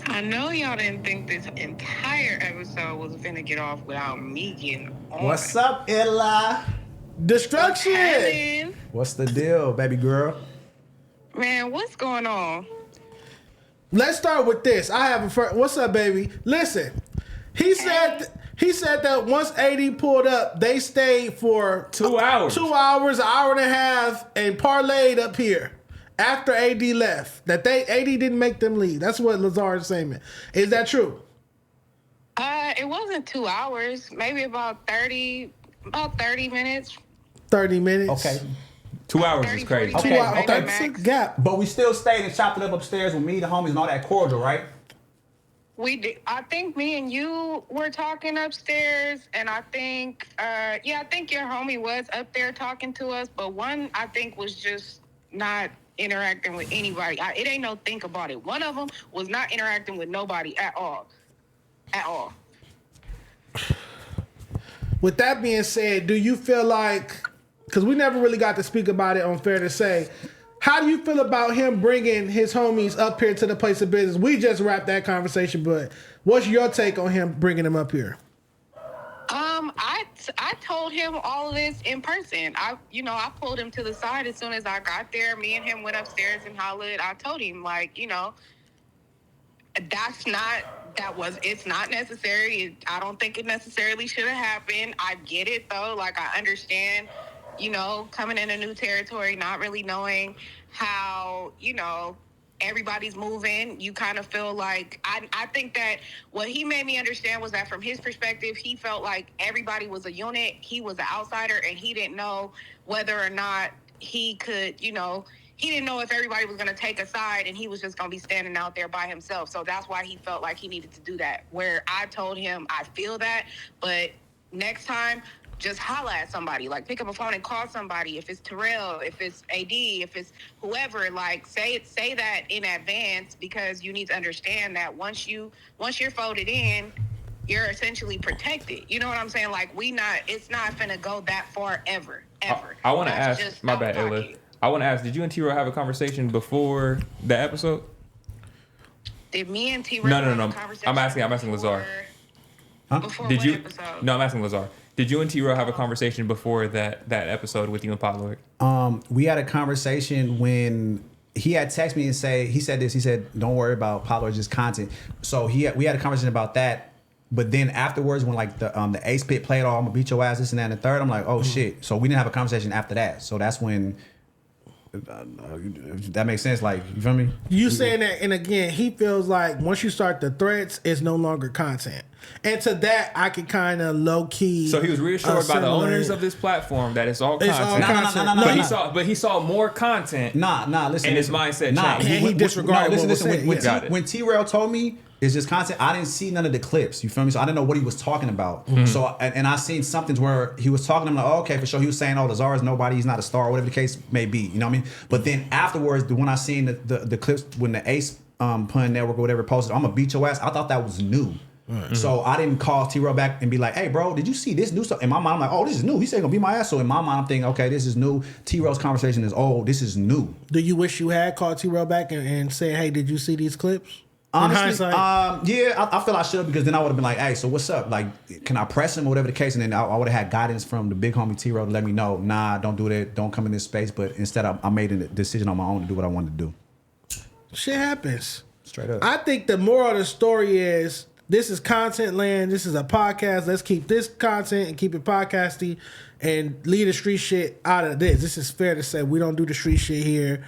I know y'all didn't think this entire episode was finna get off without me getting on. What's up, Illa? Destruction. Helen, What's the deal, baby girl? man, what's going on? Let's start with this. I have a friend. What's up, baby? Listen, he said that once AD pulled up, they stayed for 2 hours. 2 hours, an hour and a half, and parlayed up here after AD left. That AD didn't make them leave. That's what Lazar is saying. Is that true? It wasn't 2 hours. Maybe about 30 minutes. 30 minutes. Okay. 2 hours 30, is crazy. 40 2 minutes, hours. maybe Okay, max. it's a gap. But we still stayed and chopped it up upstairs with me, the homies, and all that cordial, right? We did. I think me and you were talking upstairs, and I think your homie was up there talking to us. But one, I think, was just not interacting with anybody. It ain't no think about it. One of them was not interacting with nobody at all. At all. With that being said, do you feel like, because we never really got to speak about it on Fair to Say, how do you feel about him bringing his homies up here to the place of business? We just wrapped that conversation, but what's your take on him bringing them up here? I told him all of this in person. I pulled him to the side as soon as I got there. Me and him went upstairs and hollered. I told him, like, you know, it's not necessary. I don't think it necessarily should have happened. I get it though. Like, I understand, you know, coming in a new territory, not really knowing how, you know, everybody's moving. You kind of feel like, I think that what he made me understand was that from his perspective, he felt like everybody was a unit. He was an outsider and he didn't know whether or not he could, you know, he didn't know if everybody was going to take a side and he was just going to be standing out there by himself. So that's why he felt like he needed to do that. Where I told him, I feel that, but next time, just holla at somebody. Like, pick up a phone and call somebody. If it's t-rell, if it's AD, if it's whoever, like, say that in advance, because you need to understand that once you're folded in, you're essentially protected. You know what I'm saying? Like, it's not finna go that far ever. I want to ask, my bad, Ayla. I want to ask, did you and T-Rell have a conversation before the episode? Did me and T-Rell have a conversation? I'm asking Lazar. Huh? Before what episode? No, I'm asking Lazar. Did you and T-Rell have a conversation before that episode with you and Pot Lord? We had a conversation when he had texted me and he said, don't worry about Pot Lord's just content. So we had a conversation about that. But then afterwards, when like the Ace Pit played, I'm gonna beat your ass, this and that, and the third, I'm like, oh shit. So we didn't have a conversation after that. So that's when. That makes sense. Like, you feel me? You saying that, and again, he feels like once you start the threats, it's no longer content. And to that, I could kind of low key. So he was reassured by the owners of this platform that it's all content. But he saw more content. Listen. And his mindset changed. And he disregarded what was said. When T-Rell told me it's just content, I didn't see none of the clips. You feel me? So I didn't know what he was talking about. Mm-hmm. So and I seen something where he was talking. I'm like, oh, okay, for sure. He was saying, oh, Lazar is nobody. He's not a star, whatever the case may be. You know what I mean? But then afterwards, when I seen the clips when the Ace Pun Network or whatever posted, I'm gonna beat your ass. I thought that was new. Mm-hmm. So I didn't call T-Rell back and be like, hey, bro, did you see this new stuff? In my mind, I'm like, oh, this is new. He said gonna beat my ass. So in my mind, I'm thinking, okay, this is new. T-Rell's conversation is old. This is new. Do you wish you had called T-Rell back and said, hey, did you see these clips? Honestly, I feel I should have, because then I would have been like, hey, so what's up? Like, can I press him or whatever the case? And then I would have had guidance from the big homie T-Rell to let me know, nah, don't do that. Don't come in this space. But instead, I made a decision on my own to do what I wanted to do. Shit happens. Straight up. I think the moral of the story is, this is content land. This is a podcast. Let's keep this content and keep it podcasty and leave the street shit out of this. This is Fair to Say. We don't do the street shit here.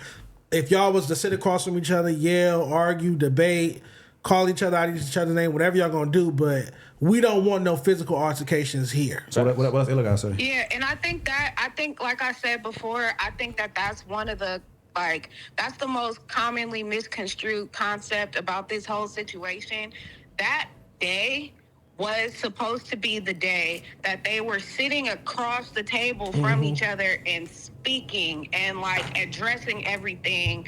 If y'all was to sit across from each other, yell, argue, debate, call each other out each other's name, whatever y'all gonna do, but we don't want no physical altercations here. So what else Illa gotta say? Yeah, and I think like I said before, I think that's one of the, like, that's the most commonly misconstrued concept about this whole situation. That day was supposed to be the day that they were sitting across the table from each other and speaking and like addressing everything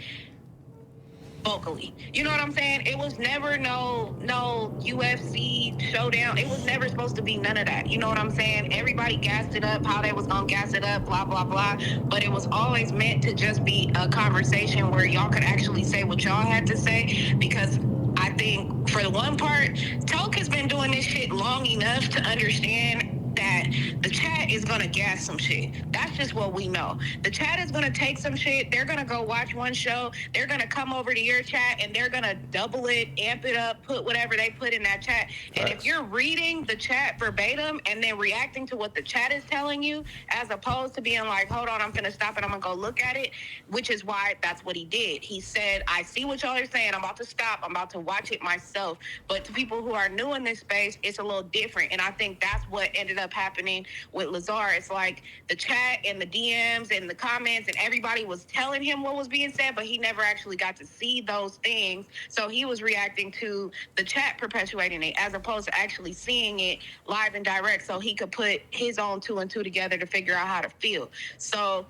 vocally. You know what I'm saying? It was never no UFC showdown. It was never supposed to be none of that. You know what I'm saying? Everybody gassed it up, how they was gonna gas it up, blah, blah, blah. But it was always meant to just be a conversation where y'all could actually say what y'all had to say, because I think for the one part, Toke has been doing this shit long enough to understand that the chat is gonna gas some shit. That's just what we know. The chat is gonna take some shit. They're gonna go watch one show. They're gonna come over to your chat and they're gonna double it, amp it up, put whatever they put in that chat. And if you're reading the chat verbatim and then reacting to what the chat is telling you, as opposed to being like, hold on, I'm gonna stop and I'm gonna go look at it, which is why that's what he did. He said, I see what y'all are saying. I'm about to stop. I'm about to watch it myself. But to people who are new in this space, it's a little different. And I think that's what ended up happening with Lazar. It's like the chat and the DMs and the comments and everybody was telling him what was being said, but he never actually got to see those things. So he was reacting to the chat perpetuating it as opposed to actually seeing it live and direct so he could put his own 2 and 2 together to figure out how to feel. So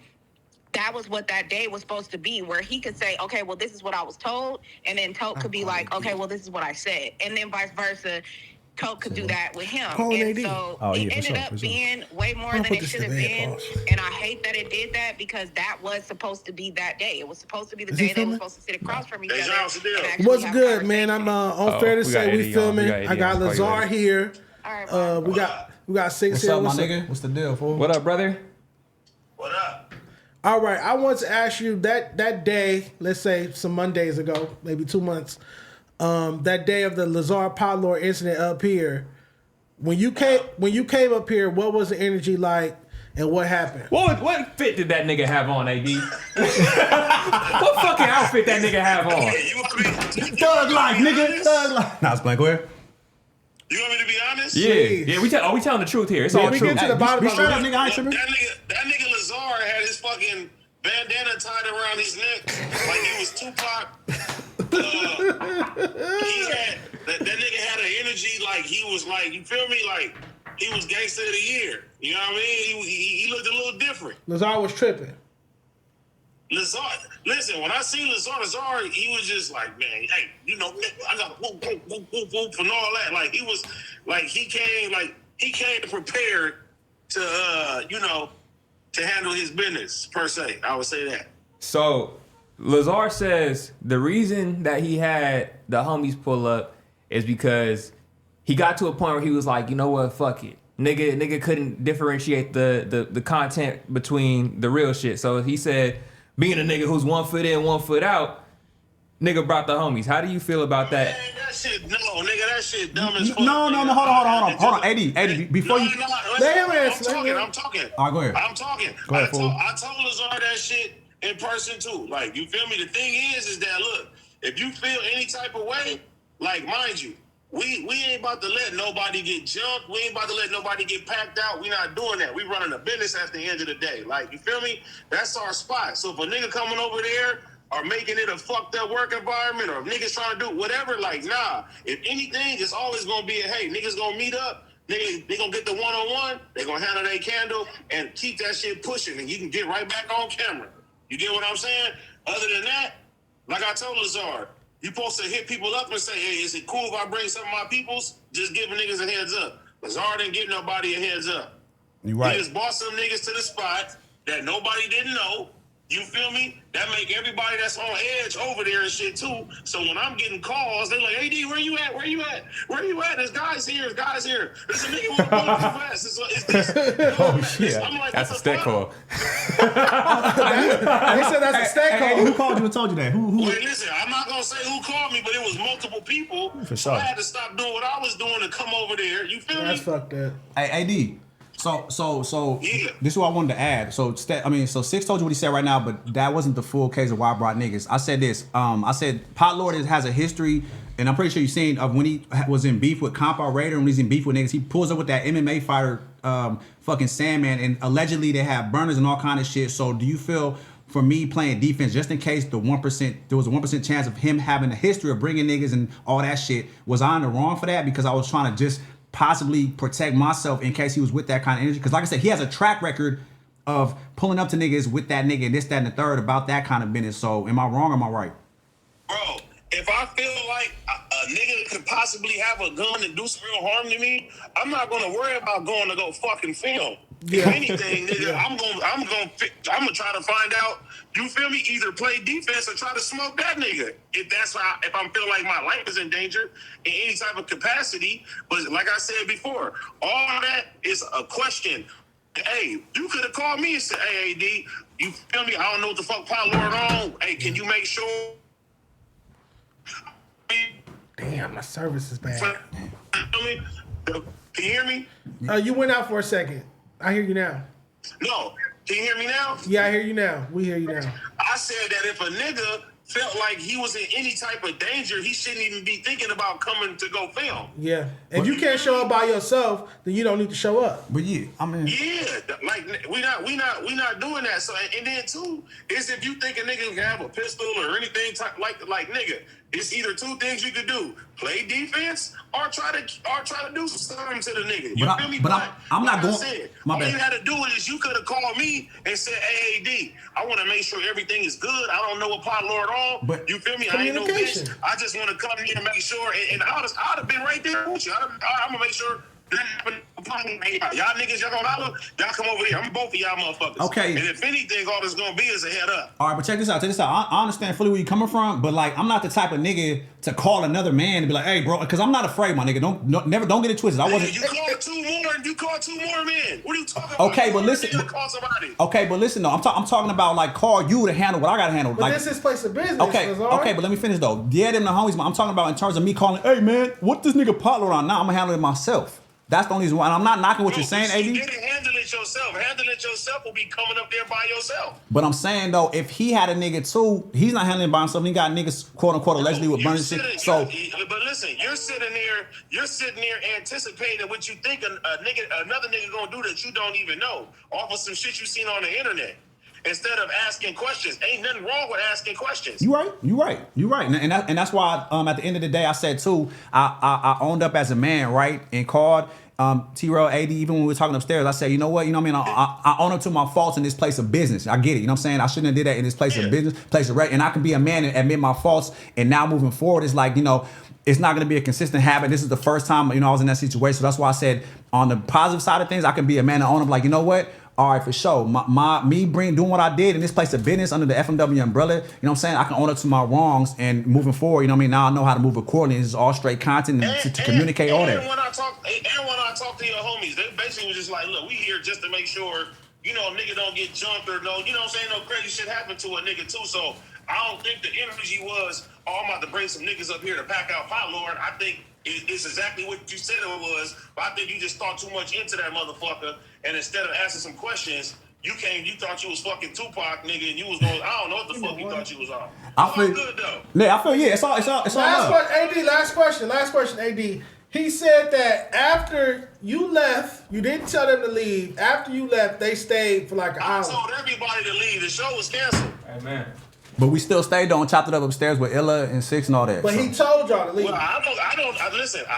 that was what that day was supposed to be, where he could say, okay, well, this is what I was told. And then Tote could be like, okay, well, this is what I said. And then vice versa. Tote could do that with him. And so it ended up being way more than it should have been. And I hate that it did that because that was supposed to be that day. It was supposed to be the day they were supposed to sit across from each other. What's good, man? I'm on fair to say we filming. I got Lazar here. All right, we got Six What's here. up, my nigga? What's the deal, fool? What up, brother? What up? All right, I want to ask you that day, let's say some Mondays ago, maybe 2 months, that day of the Lazar Podlord incident up here, when you came up here, what was the energy like and what happened? What fit did that nigga have on, AD? What fucking outfit that nigga have on? Thug life, nigga. Thug life. Nah, it's blank. Go ahead. You want me to be honest? Yeah. We telling the truth here. It's all we true. get to the bottom of it. Nigga, I ain't tripping. That nigga Lazar had his fucking bandana tied around his neck like he was Tupac. He had that nigga had an energy like he was like, you feel me, like he was gangster of the year. You know what I mean? He looked a little different. Lazar was tripping. Lazar, listen, when I seen Lazar, he was just like, man, hey, you know, I got whoop, and all that. Like he was, like he came prepared to, to handle his business per se. I would say that. So Lazar says the reason that he had the homies pull up is because he got to a point where he was like, you know what, fuck it. Nigga couldn't differentiate the content between the real shit. So he said, being a nigga who's 1 foot in, 1 foot out, nigga brought the homies. How do you feel about that? Man, that shit, that shit dumb as fuck. No, hold on. 80, before you... I'm talking. All right, go ahead. I'm talking. Go ahead, fool. I told Lazar that shit in person too. Like, you feel me? The thing is that, look, if you feel any type of way, like, mind you, we ain't about to let nobody get jumped. We ain't about to let nobody get packed out. We not doing that. We running a business at the end of the day. Like, you feel me? That's our spot. So if a nigga coming over there or making it a fucked up work environment or if niggas trying to do whatever, like, nah. If anything, it's always going to be a, hey, niggas going to meet up. They going to get the one-on-one. They going to handle their candle and keep that shit pushing. And you can get right back on camera. You get what I'm saying? Other than that, like I told Lazar, you supposed to hit people up and say, hey, is it cool if I bring some of my peoples? Just giving niggas a heads up. Lazar didn't give nobody a heads up. You right. He just brought some niggas to the spot that nobody didn't know. You feel me? That make everybody that's on edge over there and shit too. So when I'm getting calls, they're like, AD, where you at? Where you at? Where you at? There's guys here. There's guys here. There's a nigga with a bullet too fast. It's this. I'm like, that's a stick call. They said that's a stick call. Who called you and told you that? Who? Wait, listen, I'm not going to say who called me, but it was multiple people. For so sure. I had to stop doing what I was doing and come over there. You feel That's me? fucked up. Hey, AD. So Yeah. this is what I wanted to add. So Six told you what he said right now, but that wasn't the full case of why I brought niggas. I said this. I said Podlord has a history, and I'm pretty sure you've seen of when he was in beef with Compound Raider and when he's in beef with niggas. He pulls up with that MMA fighter, fucking Sandman, and allegedly they have burners and all kind of shit. So do you feel, for me playing defense, just in case there was a 1% chance of him having a history of bringing niggas and all that shit, was I in the wrong for that? Because I was trying to just possibly protect myself in case he was with that kind of energy. Because like I said, he has a track record of pulling up to niggas with that nigga and this, that, and the third about that kind of business. So am I wrong or am I right? Bro, if I feel like a nigga could possibly have a gun and do some real harm to me, I'm not going to worry about going to go fucking film. Yeah. If anything, nigga, Yeah. I'm gonna try to find out. You feel me? Either play defense or try to smoke that nigga. If I'm feeling like my life is in danger in any type of capacity. But like I said before, all that is a question. Hey, you could have called me and said, "Hey, AD, you feel me? I don't know what the fuck Podlord on. Hey, can you make sure?" Damn, my service is bad. Can you hear me? You went out for a second. I hear you now. No. Can you hear me now? Yeah, I hear you now. We hear you now. I said that if a nigga felt like he was in any type of danger, he shouldn't even be thinking about coming to go film. Yeah. If you can't show up by yourself, then you don't need to show up. But yeah, I mean, Yeah, like we not doing that. So and then too is if you think a nigga can have a pistol or anything like nigga, It's either two things you could do: play defense or try to do something to the nigga. You feel me? But I'm not going. All you had to do is you could have called me and said, "Hey, AD, I want to make sure everything is good. I don't know what pot lord on. But you feel me? I ain't no bitch. I just want to come here and make sure." And I'd have been right there with you. I'm gonna make sure. Y'all niggas, y'all gonna holler, y'all come over here. I'm both of y'all motherfuckers. Okay. And if anything, all that's gonna be is a head up. All right, but check this out. I understand fully where you're coming from, but like, I'm not the type of nigga to call another man and be like, "Hey, bro," because I'm not afraid, my nigga. Don't get it twisted. I wasn't. You called two more men. What are you talking about? Okay, but listen. Okay, but listen though. I'm talking about like call you to handle what I gotta handle. But like, this is place of business. Okay, but let me finish though. Yeah, them the homies. I'm talking about in terms of me calling. Hey man, what this nigga potluck on? Now I'm gonna handle it myself. That's the only reason why. And I'm not knocking what you're saying, AD. You didn't handle it yourself. Handling it yourself will be coming up there by yourself. But I'm saying though, if he had a nigga too, he's not handling it by himself. He got niggas quote unquote allegedly with burning shit. So, but listen, you're sitting there anticipating what you think another nigga gonna do that you don't even know off of some shit you seen on the internet. Instead of asking questions, ain't nothing wrong with asking questions. You right. And that's why at the end of the day, I said too, I owned up as a man, right, and called t-rell, AD, even when we were talking upstairs, I said, you know what I mean? I own up to my faults in this place of business. I get it. You know what I'm saying? I shouldn't have did that in this place of business, place of and I can be a man and admit my faults. And now moving forward, it's like, it's not going to be a consistent habit. This is the first time, I was in that situation. So that's why I said on the positive side of things, I can be a man and own up like, you know what? All right, for sure. Doing what I did in this place of business under the FMW umbrella, you know what I'm saying? I can own up to my wrongs and moving forward, now I know how to move accordingly. This is all straight content to communicate all that. And when I talk to your homies, they basically was just like, look, we here just to make sure, nigga don't get jumped or no crazy shit happen to a nigga too. So I don't think the energy was, I'm about to bring some niggas up here to pack out pot lord. I think it's exactly what you said it was, but I think you just thought too much into that motherfucker, and instead of asking some questions, you thought you was fucking Tupac, nigga, and you was going, I don't know what the fuck you thought you was on. I feel good though. Yeah, it's all last question, AD. He said that after you left, you didn't tell them to leave. After you left, they stayed for like an hour. I told everybody to leave. The show was canceled. Amen. But we still stayed though and chopped it up upstairs with Illa and Six and all that. But he told y'all to leave. Well, I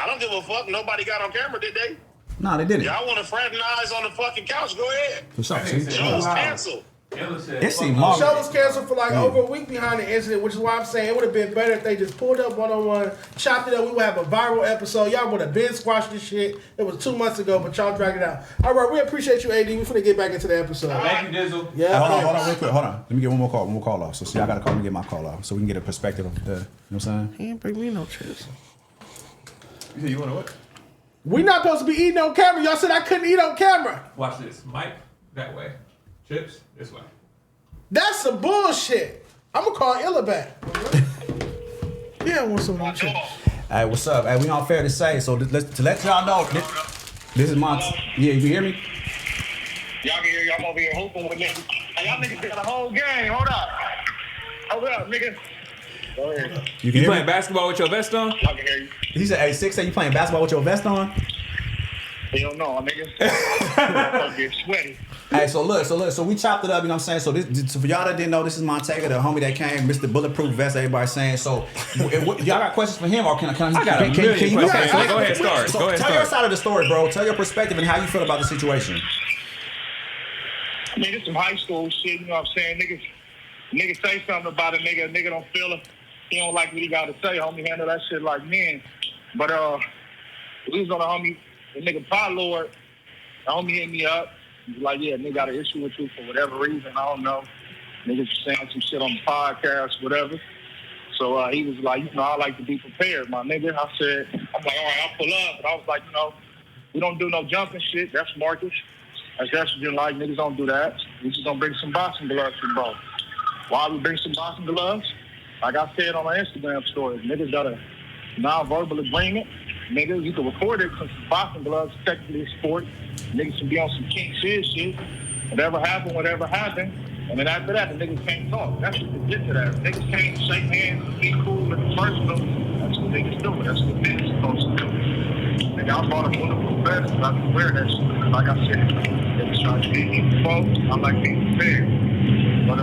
don't give a fuck. Nobody got on camera, did they? No, they didn't. Y'all want to fraternize on the fucking couch? Go ahead. For sure. The show was canceled. It seemed the show was canceled for like over a week behind the incident, which is why I'm saying it would have been better if they just pulled up one-on-one, chopped it up. We would have a viral episode. Y'all would have been squashed this shit. It was 2 months ago, but y'all dragged it out. All right, we appreciate you, AD. We finna get back into the episode. Thank you, Dizzle. Yeah. Hold on, real quick. Hold on. Let me get one more call off. So see, I gotta call and get my call off, so we can get a perspective of the. You know what I'm saying? He ain't bring me no chips. You said you want to what? We not supposed to be eating on camera. Y'all said I couldn't eat on camera. Watch this. Mike, that way. Chips, this way. That's some bullshit. I'm gonna call Illa back. Yeah, I want some more chips. Hey, what's up? Hey, we on Fair to Say, so to let y'all know, this is my. Yeah, you hear me? Y'all can hear you. I'm over here hooping with niggas. Hey, y'all niggas got a whole game. Hold up. Hold up, nigga. Go ahead. You playing basketball with your vest on? I can hear you. He said, "Hey, Six, say you playing basketball with your vest on?" Hell no, nigga. I'm getting sweaty. Hey, so we chopped it up, you know what I'm saying? So this for y'all that didn't know, this is Montega, the homie that came, Mr. Bulletproof Vest, everybody saying. So y'all got questions for him, or can I got a million questions. Okay, so go ahead, start. Tell your side of the story, bro. Tell your perspective and how you feel about the situation. I mean, it's some high school shit, you know what I'm saying? Niggas say something about a nigga don't feel it. He don't like what he got to say, homie. Handle that shit like men. But we was on the nigga pot lord. The homie hit me up. He was like, yeah, nigga got an issue with you for whatever reason. I don't know. Niggas saying some shit on the podcast, whatever. So he was like, I like to be prepared, my nigga. I said, I'm like, all right, I'll pull up. But I was like, we don't do no jumping shit. That's Marcus. That's estrogen like. Niggas don't do that. We just gonna bring some boxing gloves for bro. Why we bring some boxing gloves? Like I said on my Instagram story, niggas got a non-verbal agreement. Niggas, you can record it because boxing gloves technically a sport. Niggas can be on some king shit. Whatever happened. And then after that, the niggas can't talk. That's what they get to that. Niggas can't shake hands, be cool in the first place. That's what niggas do. That's what niggas supposed to do. Nigga, I bought a bulletproof vest and I can wear that shit. Like I said, niggas try to be folks. I like being prepared. But,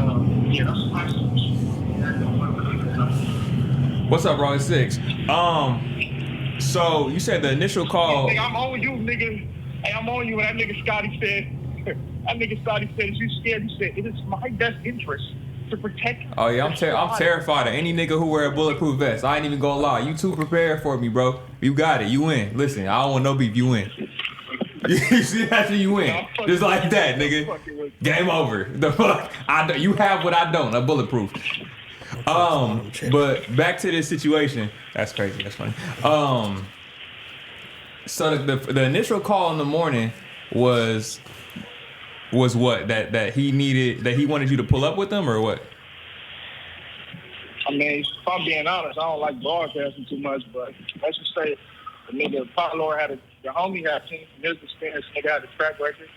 yeah, that's nice. What's up, bro? It's 6. So you said the initial call. Hey, I'm on you, nigga. Hey, I'm on you. And that nigga Scotty said, is you scared? He said, it is my best interest to protect. Oh yeah, I'm terrified of any nigga who wear a bulletproof vest. I ain't even gonna lie. You too prepared for me, bro. You got it. You win. Listen, I don't want no beef. You win. You see after you win, just like that, nigga. Game over. The fuck. You have what I don't. A bulletproof. But back to this situation. That's crazy. That's funny. So the initial call in the morning was what? That he wanted you to pull up with him or what? I mean, if I'm being honest, I don't like broadcasting too much, but let's just say the nigga Apollo the homie had seen from his experience, nigga had a track record,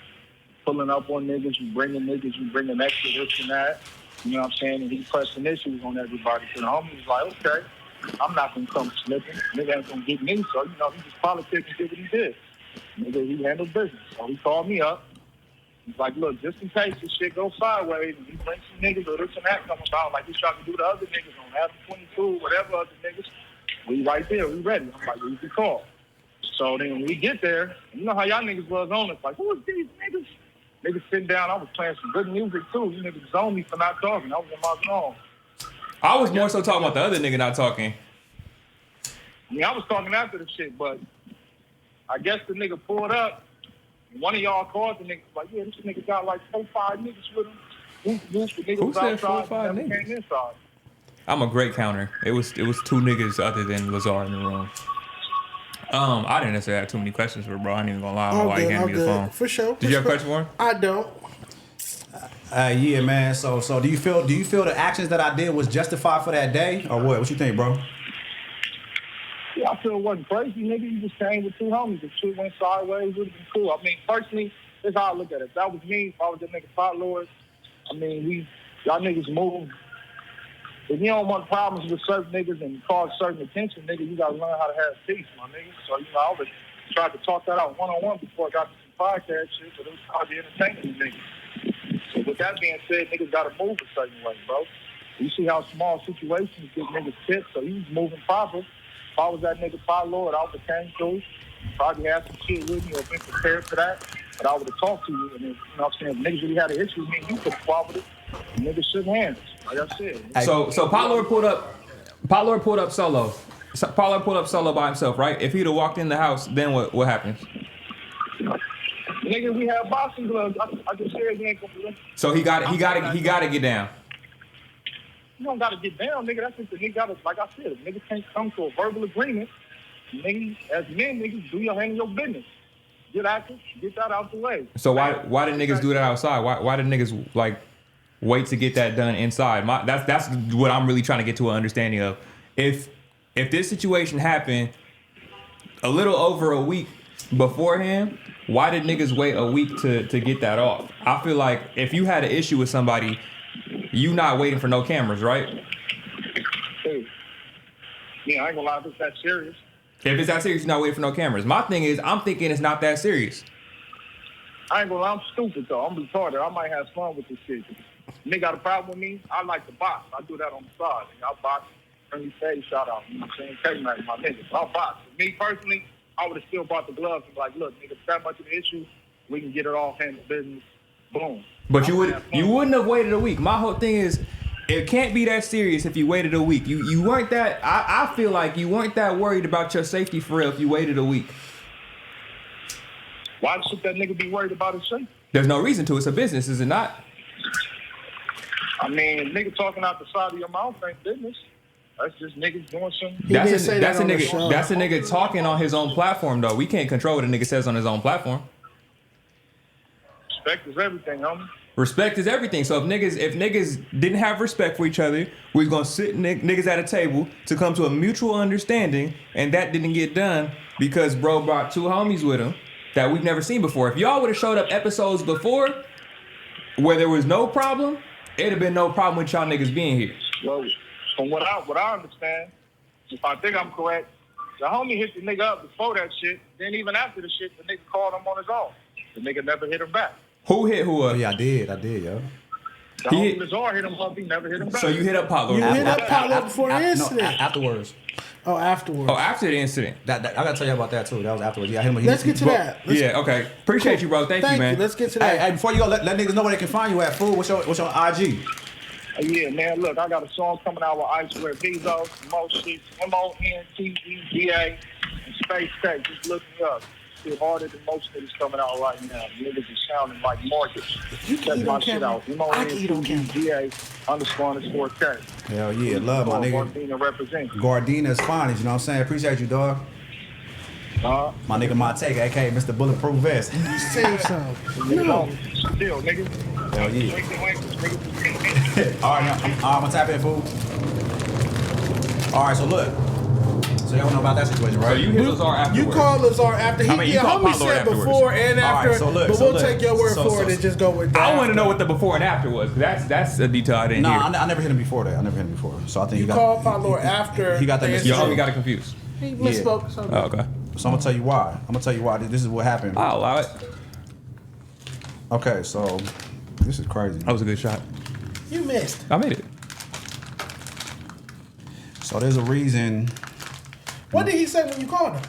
pulling up on niggas, you bringing extra this and that. You know what I'm saying? And he pressing issues on everybody. So the homie was like, okay, I'm not gonna come slipping. Nigga ain't gonna get me. So, you know, he just politics and did what he did. Nigga, he handled business. So he called me up. He's like, look, just in case this shit goes sideways and he brings some niggas or this and that come about, like he's trying to do the other niggas on Adam 22, whatever other niggas, we right there, we ready. I'm like, you can call. So then when we get there, you know how y'all niggas was on us, like, who is these niggas? Niggas sitting down, I was playing some good music too. You niggas zoned me for not talking. I was in my zone. I was more so talking about the other nigga not talking. I mean, I was talking after the shit, but I guess the nigga pulled up. One of y'all called the nigga like, yeah, this nigga got like 4-5 niggas with him. Who said 4-5 niggas? I'm a great counter. It was 2 niggas other than Lazar in the room. I didn't necessarily have too many questions for bro. I ain't even gonna lie. I don't know why he handed me the phone. For sure. Did you have a question for him? I don't. Yeah, man. So do you feel the actions that I did was justified for that day or what? What you think, bro? Yeah, I feel it wasn't crazy, nigga. You just came with 2 homies. If shit went sideways, it would have been cool. I mean, personally, that's how I look at it. If that was me, if I was the nigga pot lord, I mean, y'all niggas move. If you don't want problems with certain niggas and cause certain attention, nigga, you gotta learn how to have peace, my nigga. So, you know, I would try to talk that out one-on-one before I got to some podcast shit, but it was hard to entertain these niggas. So with that being said, niggas gotta move a certain way, bro. You see how small situations get niggas pissed, so he was moving proper. If I was that nigga pot lord, I would have came through, probably had some shit with me or been prepared for that, but I would have talked to you. And then, you know what I'm saying, if niggas really had an issue with me, you could have followed it. Niggas shook hands, like I said. So pot lord pulled up solo. So pot lord pulled up solo by himself, right? If he'd have walked in the house, then what happens? Nigga, we have boxing gloves. I just said you ain't gonna do it. So he got to get down. You don't gotta get down, nigga. That's just the nigga gotta, like I said, if niggas can't come to a verbal agreement, niggas, as men, niggas, do your handle your business. Get active, get that out the way. So why did niggas do that outside? Why did niggas like wait to get that done inside? That's what I'm really trying to get to an understanding of. If this situation happened a little over a week beforehand, why did niggas wait a week to get that off? I feel like if you had an issue with somebody, you not waiting for no cameras, right? Hey, yeah, I ain't gonna lie, if it's that serious. If it's that serious, you're not waiting for no cameras. My thing is, I'm thinking it's not that serious. I ain't gonna lie, I'm stupid though. I'm retarded. I might have fun with this shit. Nigga got a problem with me? I like to box. I do that on the side. I box. Friendly face, shout out. You know what I'm saying? K-Mac, my nigga. So I box. For me personally, I would have still brought the gloves and be like, look, nigga, if that much of an issue, we can get it all handled business. Boom. But you wouldn't have waited a week. My whole thing is, it can't be that serious if you waited a week. You weren't that. I feel like you weren't that worried about your safety for real if you waited a week. Why should that nigga be worried about his safety? There's no reason to. It's a business, is it not? I mean, nigga talking out the side of your mouth ain't business. That's just niggas doing some. That's a nigga talking on his own platform though. We can't control what a nigga says on his own platform. Respect is everything, homie. Respect is everything. So if niggas didn't have respect for each other, we was gonna sit niggas at a table to come to a mutual understanding, and that didn't get done because bro brought 2 homies with him that we've never seen before. If y'all would have showed up episodes before where there was no problem, it'd have been no problem with y'all niggas being here. Well, from what I understand, if I think I'm correct, the homie hit the nigga up before that shit. Then even after the shit, the nigga called him on his own. The nigga never hit him back. Who hit who up? Oh, yeah, I did, yo. The homie Lazar hit him up. He never hit him back. So you hit up Pot Lord. You hit up Pot Lord before the incident. No, afterwards. Oh, afterwards. Oh, after the incident. I gotta tell you about that too. That was afterwards. Yeah, Let's get to that. Okay. Appreciate you, bro. Thank you, man. Let's get to that. Hey, before you go, let niggas know where they can find you at, fool. What's your IG? Yeah, man, look, I got a song coming out with Ice Wear Bezos, Montega, Montega, and Space Tech. Just look me up. Still harder than most niggas coming out right now. Niggas is sounding like markets. Check my shit out. MONTEGA__K. Hell yeah, love my nigga. Gardena represent. Gardina's finest, you know what I'm saying? Appreciate you, dog. My nigga Montega, aka Mr. Bulletproof Vest. Say something. No. Still, nigga. Hell yeah. All right, I'm gonna tap in, fool. All right, so look. So y'all know about that situation, right? So you hit Lazar afterwards. You called Lazar after he homie said before and after. Right, so look, but we'll take your word for it and just go with that. I want to know what the before and after was. That's a detail I didn't hear. I never hit him before that. So I think you called Pot Lord after. He got that. Your homie got it confused. He misspoke. Oh, okay. So I'm gonna tell you why. This is what happened. I'll allow it. Okay, so this is crazy. That was a good shot. You missed. I made it. So there's a reason. What did he say when you called him?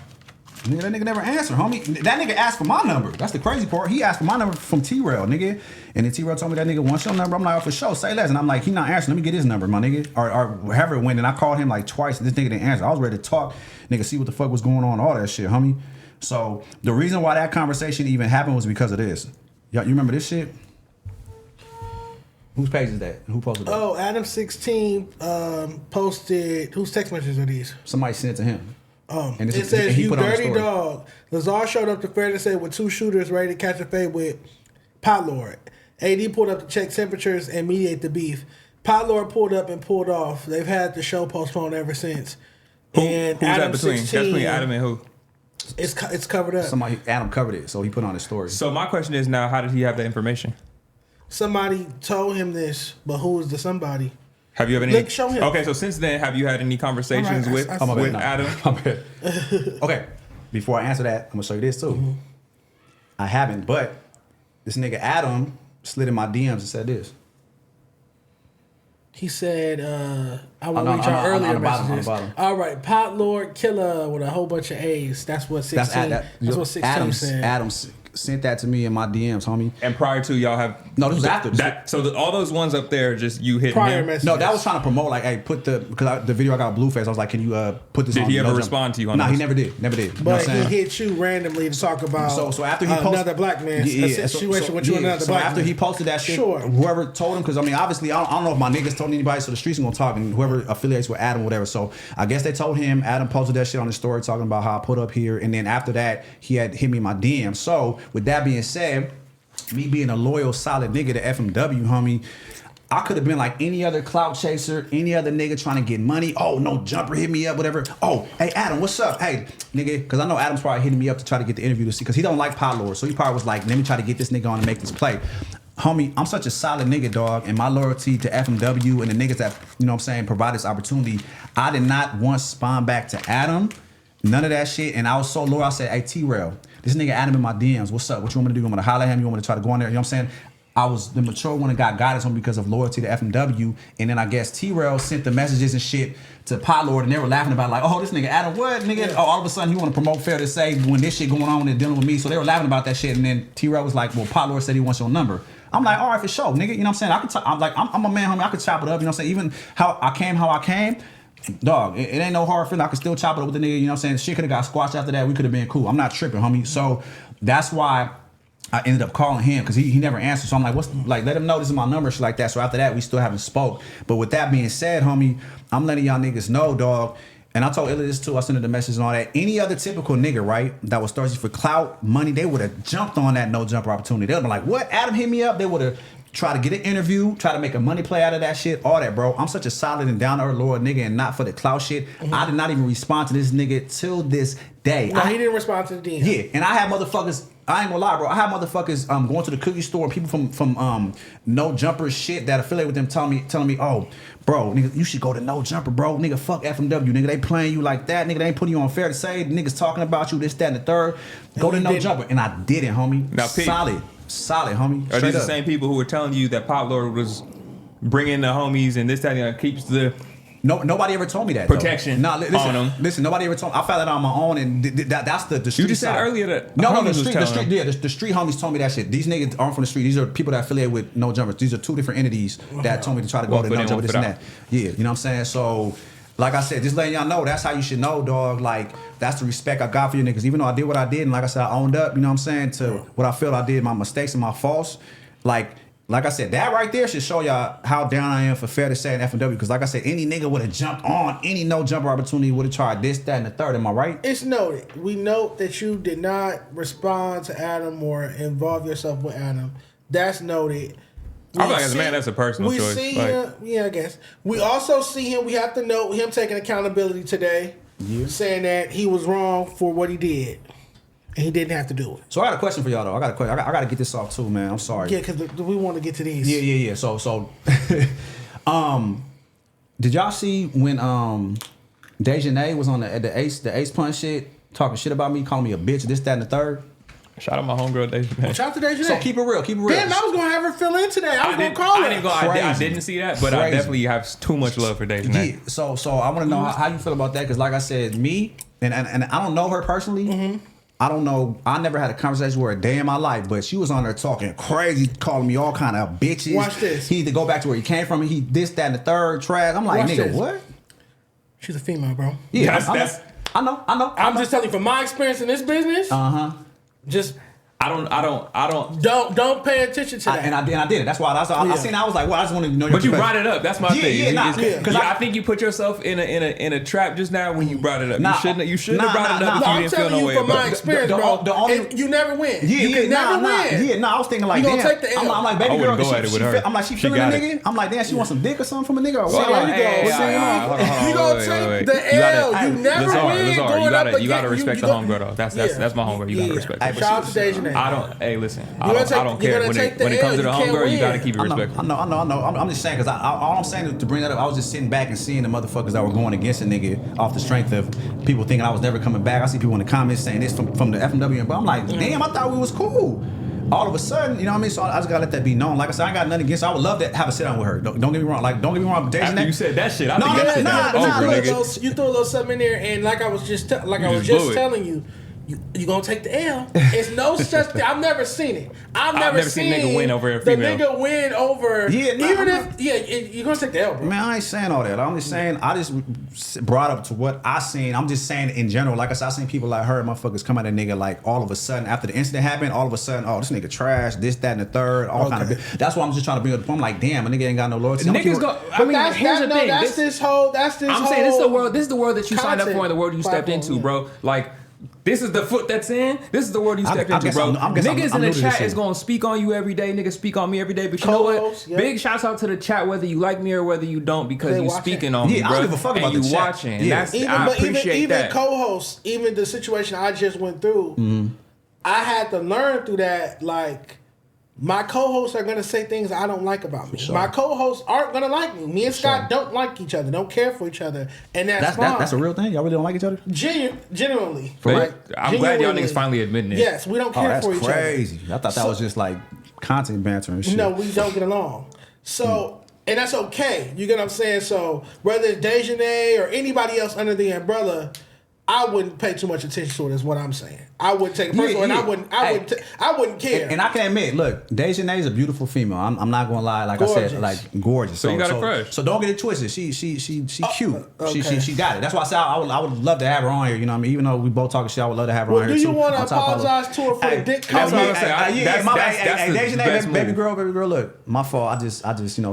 Nigga, that nigga never answered, homie. That nigga asked for my number. That's the crazy part. He asked for my number from t-rell, nigga. And then t-rell told me that nigga wants your number. I'm like, oh, for sure, say less. And I'm like, he not answering. Let me get his number, my nigga. Or however it went. And I called him like twice. And this nigga didn't answer. I was ready to talk. Nigga, see what the fuck was going on. All that shit, homie. So the reason why that conversation even happened was because of this. Y'all, you remember this shit? Whose page is that? Who posted that? Oh, Adam16 posted. Whose text messages are these? Somebody sent it to him. And it says, you dirty dog. Lazar showed up to Fair Say with 2 shooters ready to catch a fade with Pot Lord. AD pulled up to check temperatures and mediate the beef. Pot Lord pulled up and pulled off. They've had the show postponed ever since. And who's Adam that between? 16, That's between Adam and who? It's covered up. Adam covered it, so he put on his story. So my question is now, how did he have that information? Somebody told him this, but who is the somebody? Have you ever Look, show him. Okay, so since then, have you had any conversations with Adam? Okay, before I answer that, I'm gonna show you this too. Mm-hmm. I haven't, but this nigga Adam slid in my DMs and said this. He said, I will reach our earlier messages. All right, Pot Lord Killer with a whole bunch of A's. That's what 16. That's what 16 said. Adam sent that to me in my DMs, homie. And prior to y'all have no, this was after that. So all those ones up there, just you hit prior him. Messages. No, that was trying to promote like, hey, put the because the video I got Blueface. I was like, can you put this? Did on he ever no respond to you on? No, this? he never did. Never did. But he hit you randomly to talk about. So after he posted another black man's situation with you and another black man. After he posted that shit, whoever told him, because I mean, obviously, I don't know if my niggas told anybody, so the streets are gonna talk, and whoever affiliates with Adam, whatever. So I guess they told him. Adam posted that shit on his story talking about how I put up here, and then after that, he had hit me in my DM. So with that being said, me being a loyal, solid nigga to FMW, homie, I could have been like any other clout chaser, any other nigga trying to get money. Oh, no jumper hit me up, whatever. Oh, hey, Adam, what's up? Hey, nigga, because I know Adam's probably hitting me up to try to get the interview to see, because he don't like Pot Lord. So he probably was like, let me try to get this nigga on and make this play. Homie, I'm such a solid nigga, dog, and my loyalty to FMW and the niggas that, you know what I'm saying, provide this opportunity, I did not once spawn back to Adam, none of that shit, and I was so loyal, I said, hey, t-rell, this nigga Adam in my DMs, what's up? What you want me to do? You want me to holler at him? You want me to try to go in there? You know what I'm saying? I was the mature one that got guidance on because of loyalty to FMW, and then I guess t-rell sent the messages and shit to Pot Lord, and they were laughing about like, oh, this nigga Adam, what nigga? Oh, all of a sudden he want to promote Fair to Say when this shit going on and dealing with me, so they were laughing about that shit, and then t-rell was like, well, Pot Lord said he wants your number. I'm like, all right, for sure, nigga. You know what I'm saying? I'm like, I'm a man, homie. I could chop it up. You know what I'm saying? Even how I came, dog. It ain't no hard feeling. I could still chop it up with the nigga. You know what I'm saying? Shit could have got squashed after that. We could have been cool. I'm not tripping, homie. So that's why I ended up calling him, because he never answered. So I'm like, let him know this is my number, shit like that. So after that, we still haven't spoke. But with that being said, homie, I'm letting y'all niggas know, dog. And I told Illa this too. I sent her the message and all that. Any other typical nigga, right, that was thirsty for clout, money, they would have jumped on that no jumper opportunity. They would have been like, what? Adam hit me up. They would have tried to get an interview, try to make a money play out of that shit, all that, bro. I'm such a solid and down to earth loyal nigga, and not for the clout shit. Mm-hmm. I did not even respond to this nigga till this day. No, he didn't respond to the DM. Yeah, and I had motherfuckers. I ain't gonna lie, bro. I had motherfuckers going to the cookie store and people from No Jumper shit that affiliate with them telling me, oh, bro, nigga, you should go to No Jumper, bro. Nigga, fuck FMW, nigga. They playing you like that, nigga. They ain't putting you on Fair to Say. The niggas talking about you, this, that, and the third. Go to No Jumper, and I didn't, homie. Now, solid, homie. Are these the same people who were telling you that Pot Lord was bringing the homies and this, that, and the other keeps the No, nobody ever told me that. protection No, listen, on them. listen. Nobody ever told me. I found that on my own, and that's the street You just said side. earlier that No, homies the was street, telling them. the street homies told me that shit. These niggas aren't from the street. These are people that affiliate with No Jumpers. These are two different entities that told me to try to go One to foot No in, Jumpers, one this and foot that. Yeah, you know what I'm saying? So, like I said, just letting y'all know, that's how you should know, dog. Like, that's the respect I got for you niggas. Even though I did what I did, and like I said, I owned up, you know what I'm saying, to what I felt I did, my mistakes and my faults. Like I said, that right there should show y'all how down I am for fair to say in FMW. Because like I said, any nigga would have jumped on any no jumper opportunity, would have tried this, that, and the third. Am I right? It's noted. We note that you did not respond to Adam or involve yourself with Adam. That's noted. I'm like, as a man, that's a personal we choice. see Like- him, yeah, I guess. We also see him, we have to note him taking accountability today, saying that he was wrong for what he did. And he didn't have to do it. So I got a question for y'all though. I got a question. I got to get this off too, man. I'm sorry. Yeah, because we want to get to these. Yeah. So, did y'all see when Dejanay was on the ace punch shit, talking shit about me, calling me a bitch, this, that, and the third? Shout out my homegirl, Dejanay. Shout out to Dejanay. So keep it real. Damn, I was going to have her fill in today. I was going to call her. I didn't see that, but I definitely have too much love for Dejanay. Yeah, so I want to know how you feel about that, because like I said, me, and I don't know her personally. I don't know. I never had a conversation with her a day in my life, but she was on there talking crazy, calling me all kind of bitches. Watch this. He need to go back to where he came from. He this, that, and the third trash. I'm like, Watch nigga, this. what? She's a female, bro. Yeah, That's- I know. I'm just telling you from my experience in this business. Just I don't. don't pay attention to that. And I did it. That's why I seen. I was like, well, I just wanted to know. But you brought it up. That's my thing. Because I think you put yourself in a trap just now when you brought it up. Nah, you shouldn't have brought it up if you I'm didn't feel telling no you way from my about it. experience, bro. And you never win. You can never win. I was thinking like, You gonna damn. take the L. I'm like, baby I girl, wouldn't go at it with her. I'm like, she She feeling a got it. nigga. I'm like, damn, she wants some dick or something from a nigga. Or See, what? there you go. You gonna take the L. You never win. Lazar, you gotta respect the homegirl though. That's my homegirl. You gotta respect her. Shout out to Dejanay. I don't. Hey, listen. I don't care when it comes to the homegirl. You gotta keep it respectful. I know. I'm just saying, because all I'm saying is to bring that up, I was just sitting back and seeing the motherfuckers that were going against a nigga off the strength of people thinking I was never coming back. I see people in the comments saying this from the FMW, but I'm like, damn, I thought we was cool. All of a sudden, you know what I mean? So I just gotta let that be known. Like I said, I ain't got nothing against her. I would love to have a sit down with her. Don't get me wrong. Like, don't get me wrong. After you said that shit, I No, think that shit nah, is over, nigga. You threw a little something in there, and like I was just telling you. You gonna take the L? It's no such thing. I've never seen it. I've never seen a nigga win over a female. The nigga win over. You're gonna take the L, bro. Man, I ain't saying all that. I'm just saying, I just brought up to what I seen. I'm just saying in general. Like I said, I seen people like her, motherfuckers come at a nigga like all of a sudden after the incident happened. All of a sudden, oh, this nigga trash. This, that, and the third. All kind of. That's why I'm just trying to bring up the point. I'm like, damn, a nigga ain't got no loyalty. Niggas go. I mean, here's the thing. That's this whole. I'm saying this is the world. This is the world that you signed up for and the world you stepped into, bro. Like. This is the foot that's in. This is the world you stepped into, bro. Niggas in the chat is gonna speak on you every day. Niggas speak on me every day. But you know what? Big shouts out to the chat, whether you like me or whether you don't, because you speaking on me, bro. I don't give a fuck about and the you chat. watching. Yeah. I appreciate that. Even co-hosts, even the situation I just went through, I had to learn through that. Like, my co-hosts are gonna say things I don't like about me. My co-hosts aren't gonna like me. Me and Scott don't like each other, don't care for each other, and that's fine. That's a real thing. Y'all really don't like each other? Genuinely. I'm glad y'all niggas finally admitting it. Yes, we don't care for each other. That's crazy. I thought that was just like content banter and shit. No, we don't get along. So, and that's okay. You get what I'm saying? So, whether it's Dejanay or anybody else under the umbrella, I wouldn't pay too much attention to it. Is what I'm saying. I wouldn't take it personal, and I wouldn't care. And I can admit, look, Dejanay is a beautiful female. I'm not gonna lie. Like gorgeous. I said, like gorgeous. So you got a crush. So don't get it twisted. She cute. Okay. She got it. That's why I said I would love to have her on here. You know what I mean? Even though we both talking shit, I would love to have her on here. Do you too, want to apologize to her for the dick comment? Dejanay, baby girl. Look, my fault. I just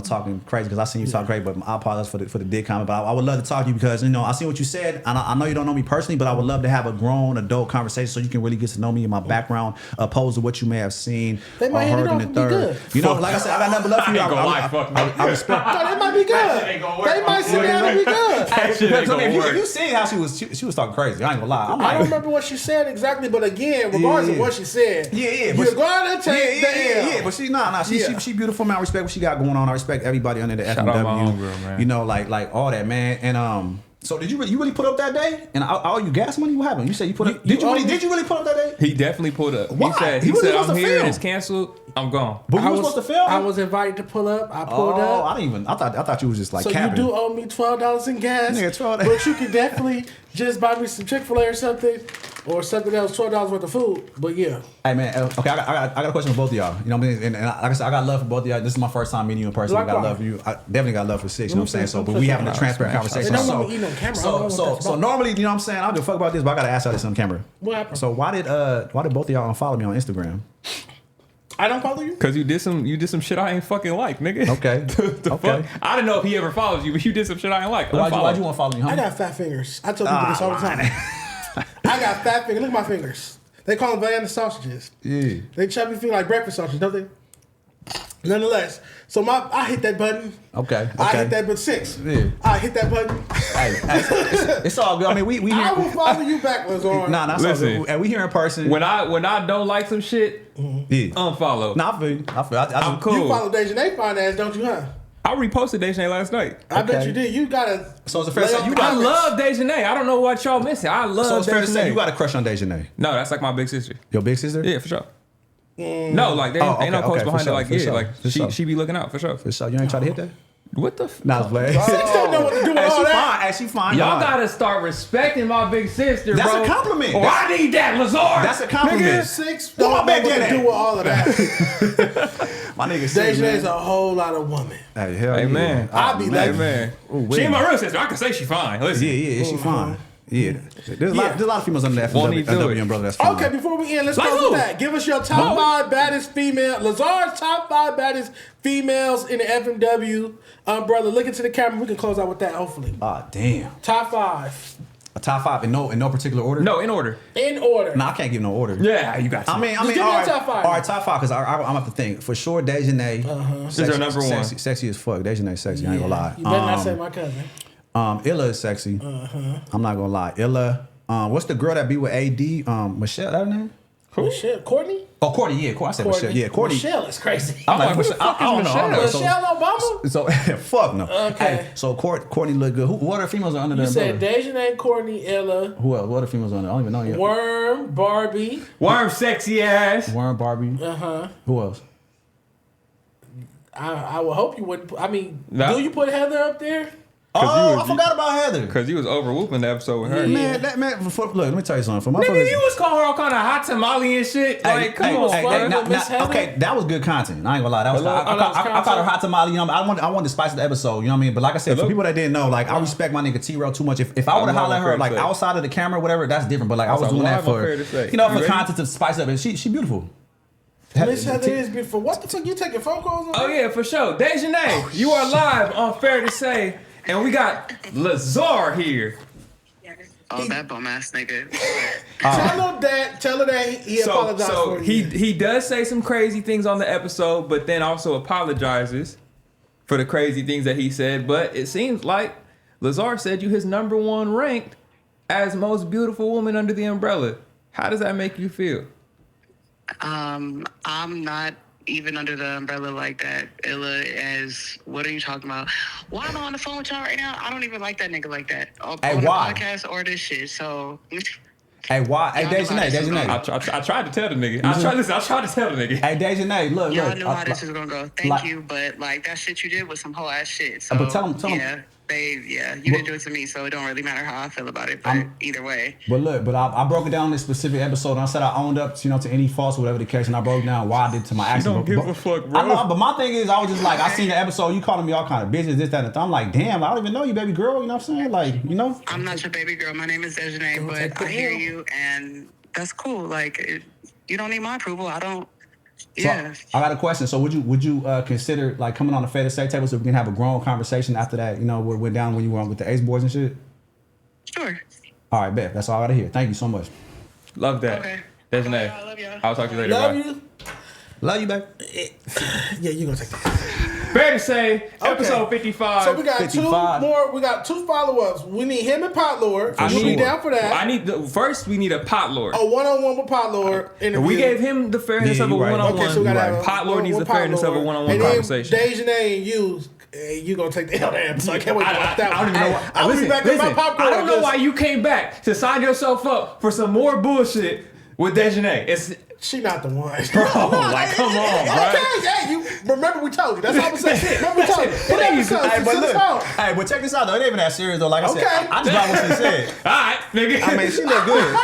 talking crazy because I seen you talk crazy, but I apologize for the dick comment. But I would love to talk to you because I seen what you said, and I know you don't know me personally, but I would love to have a grown adult conversation so you can really get to know me and my background, opposed to what you may have seen or heard in the third. You know, like I said, I got nothing but love for you. I respect. No, they might be good. They might sit down and be good. If you seen how she was talking crazy, I ain't gonna lie. I don't remember what she said exactly, but again, regardless of what she said, you're going to take the L. Yeah, but she beautiful, man. I respect what she got going on. I respect everybody under the FMW. Shout out my homegirl, man. You know, like all that, man. And So did you really put up that day? And all you gas money? What happened? You said you put up. Did you really put up that day? He definitely pulled up. Why? He said supposed I'm to here film. and it's canceled. I'm gone. But you was supposed to film? I was invited to pull up. I pulled up. I thought you was just like so capping. you do owe me $12 in gas. Nigga, $12. But you can definitely just buy me some Chick-fil-A or something else, $12 worth of food. But yeah. Hey man, okay, I got a question for both of y'all. You know what I mean? And like I said, I got love for both of y'all. This is my first time meeting you in person. I got love for you. I definitely got love for Six. You know what I'm saying? So, but we having a transparent conversation. So normally, you know what I'm saying? I don't give a fuck about this, but I gotta ask y'all this on camera. What happened? So why did both of y'all unfollow me on Instagram? I don't follow you? Cause you did some shit I ain't fucking like, nigga. Okay. the fuck? I don't know if he ever follows you, but you did some shit I ain't like. Why'd you unfollow me, homie? I got fat fingers. I tell people this all the time. I got fat fingers. Look at my fingers. They call them banana sausages. Yeah. They chubby feel like breakfast sausages, don't they? Nonetheless, so I hit that button. Okay. I hit that button 6. Yeah. I hit that button. Hey, it's all good. I mean, we I will follow you back, Lazar. Nah, that's all good. And we here in person. When I don't like some shit, unfollow. Nah, I feel you. I'm cool. You follow Dejanay fine ass, don't you, huh? I reposted Dejanay last night. I bet you did. You gotta. So it's fair to say I love Dejanay. I don't know what y'all missing. I love. So it's fair to say Dejanay. you got a crush on Dejanay. No, that's like my big sister. Your big sister? Yeah, for sure. No, like ain't no coach behind it. Like she be looking out for sure. For sure. You ain't try to hit that? What the? Nah, it's playing. Six don't know what to do with all that. She fine. Y'all gotta start respecting my big sister, That's bro. a compliment. Oh, I need that, Lazar. That's a compliment. 6 don't know what to do with all of that. My nigga Dejanay's a whole lot of woman. Hey, hell Hey, yeah. man. I be like, man. She ain't my real sister. I can say she fine. Listen. Yeah, she fine. Yeah. There's a lot of females under that Won't he do it? umbrella that's fine. okay, before we end, let's Like go who? with that. Give us your top 5 baddest female. Lazar's top 5 baddest females in the FMW umbrella. Look into the camera. We can close out with that, hopefully. Ah, damn. Top 5. A top 5 in no particular order? No, in order. In order. Nah, I can't give no order. Yeah, you got to. I mean, give me all your right, top 5. All right, top 5, because I'm have to think. For sure, Dejanay. She's our number one. Sexy as fuck. Dejanay sexy. I ain't gonna lie. You better not say my cousin. Illa is sexy. I'm not gonna lie. Illa. What's the girl that be with AD? Michelle, that her name? Who? Michelle? Courtney? Oh, Courtney. Yeah, I said Michelle. Yeah, Courtney. Michelle is crazy. I'm like, Who the fuck is Michelle? Michelle Obama? So fuck no. Okay. Hey, so Courtney look good. What other females are under You the said umbrella? Dejanay, Courtney, Ella, Who else? What other females are under? I don't even know yet. Worm, Barbie. Worm sexy ass. Warren, Barbie. Who else? I would hope you wouldn't. I mean, Nah. do you put Heather up there? Oh, I forgot about Heather. Cause you was over whooping the episode with her. Man, look, let me tell you something. For my Nigga, you was calling her all kind of hot tamale and shit. Like, come on, bro. okay, that was good content. I ain't gonna lie. That was. that was I caught her hot tamale. You know, I wanted to spice the episode. You know what I mean? But like I said, for people that didn't know, like I respect my nigga T-rell too much. If I would have hollered at her like outside of the camera, whatever, that's different. But like I was doing that for for content to spice up, and she beautiful. Miss Heather is beautiful. What the fuck? You taking phone calls on? Oh yeah, for sure. Dejanay, you are live on Fair to Say, and we got Lazar here. Oh, that bum ass nigga. Tell her that he apologized for you. He does say some crazy things on the episode, but then also apologizes for the crazy things that he said. But it seems like Lazar said you his number 1 ranked as most beautiful woman under the umbrella. How does that make you feel? I'm not even under the umbrella like that. Illa as what are you talking about? Why am I on the phone with y'all right now? I don't even like that nigga like that. On the podcast or this shit. So Hey, why? Hey, Dejanay. I tried to tell the nigga. I tried to tell the nigga. Hey, Dejanay, look. Y'all knew how this is gonna go. Thank you, but like that shit you did was some whole ass shit. So but tell him. You didn't do it to me, so it don't really matter how I feel about it. But either way. But look, I broke it down in this specific episode, and I said I owned up, to any faults or whatever the case, and I broke down why I did to my actions. You don't give a fuck, bro. I know, but my thing is, I was just like, I seen the episode, you calling me all kind of bitches, this, that, and that. I'm like, damn, I don't even know you, baby girl. You know what I'm saying? Like, I'm not your baby girl. My name is Dejanay, but I hear you, and that's cool. Like, you don't need my approval. I don't. Yeah. So I got a question. So would you consider like coming on the Fair to Say table so we can have a grown conversation after that? What went down when you were on with the Ace Boys and shit. Sure. All right, bet. That's all I gotta hear. Thank you so much. Love that. Okay. Dejanay. I love y'all. I'll talk to you later. Love Bye. you. Love you, babe. Yeah, you gonna take that. Fair to Say, episode 55. So we got 55. 2 more. We got 2 follow-ups. We need him and Pot Lord. You'll be down for that. First we need a Pot Lord. A one-on-one with Pot Lord interview. We gave him the fairness of a one-on-one. Okay, so we gotta have Pot Lord needs the fairness of a one-on-one conversation. Dejanay and you Hey, you gonna take the L there, so I can't wait to watch that I one. don't even know why. I'll be back in my popcorn. I don't know why you came back to sign yourself up for some more bullshit with Dejanay. She not the one. Bro, like, come on, bro. Okay, hey, you remember we told you. That's all I'm saying. Remember we told you. Hey, but check this out though. It ain't even that serious though. Like I said, I just got what she said. All right, nigga. I mean, she look good.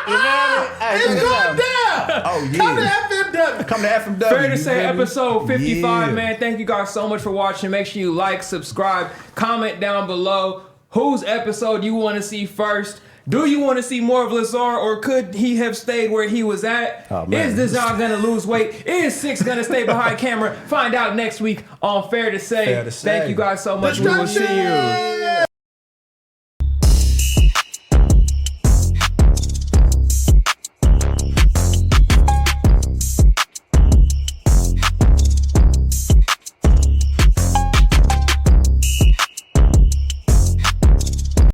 It's going down. Oh yeah. Come to FMW. Come to FMW. Fair to say, episode 55, Yeah. man. Thank you guys so much for watching. Make sure you like, subscribe, comment down below whose episode you want to see first. Do you want to see more of Lazar, or could he have stayed where he was at? Oh, man. Is Lazar gonna lose weight? Is Six gonna stay behind camera? Find out next week on Fair to Say. Fair to Say. Thank you guys so much. We will see you.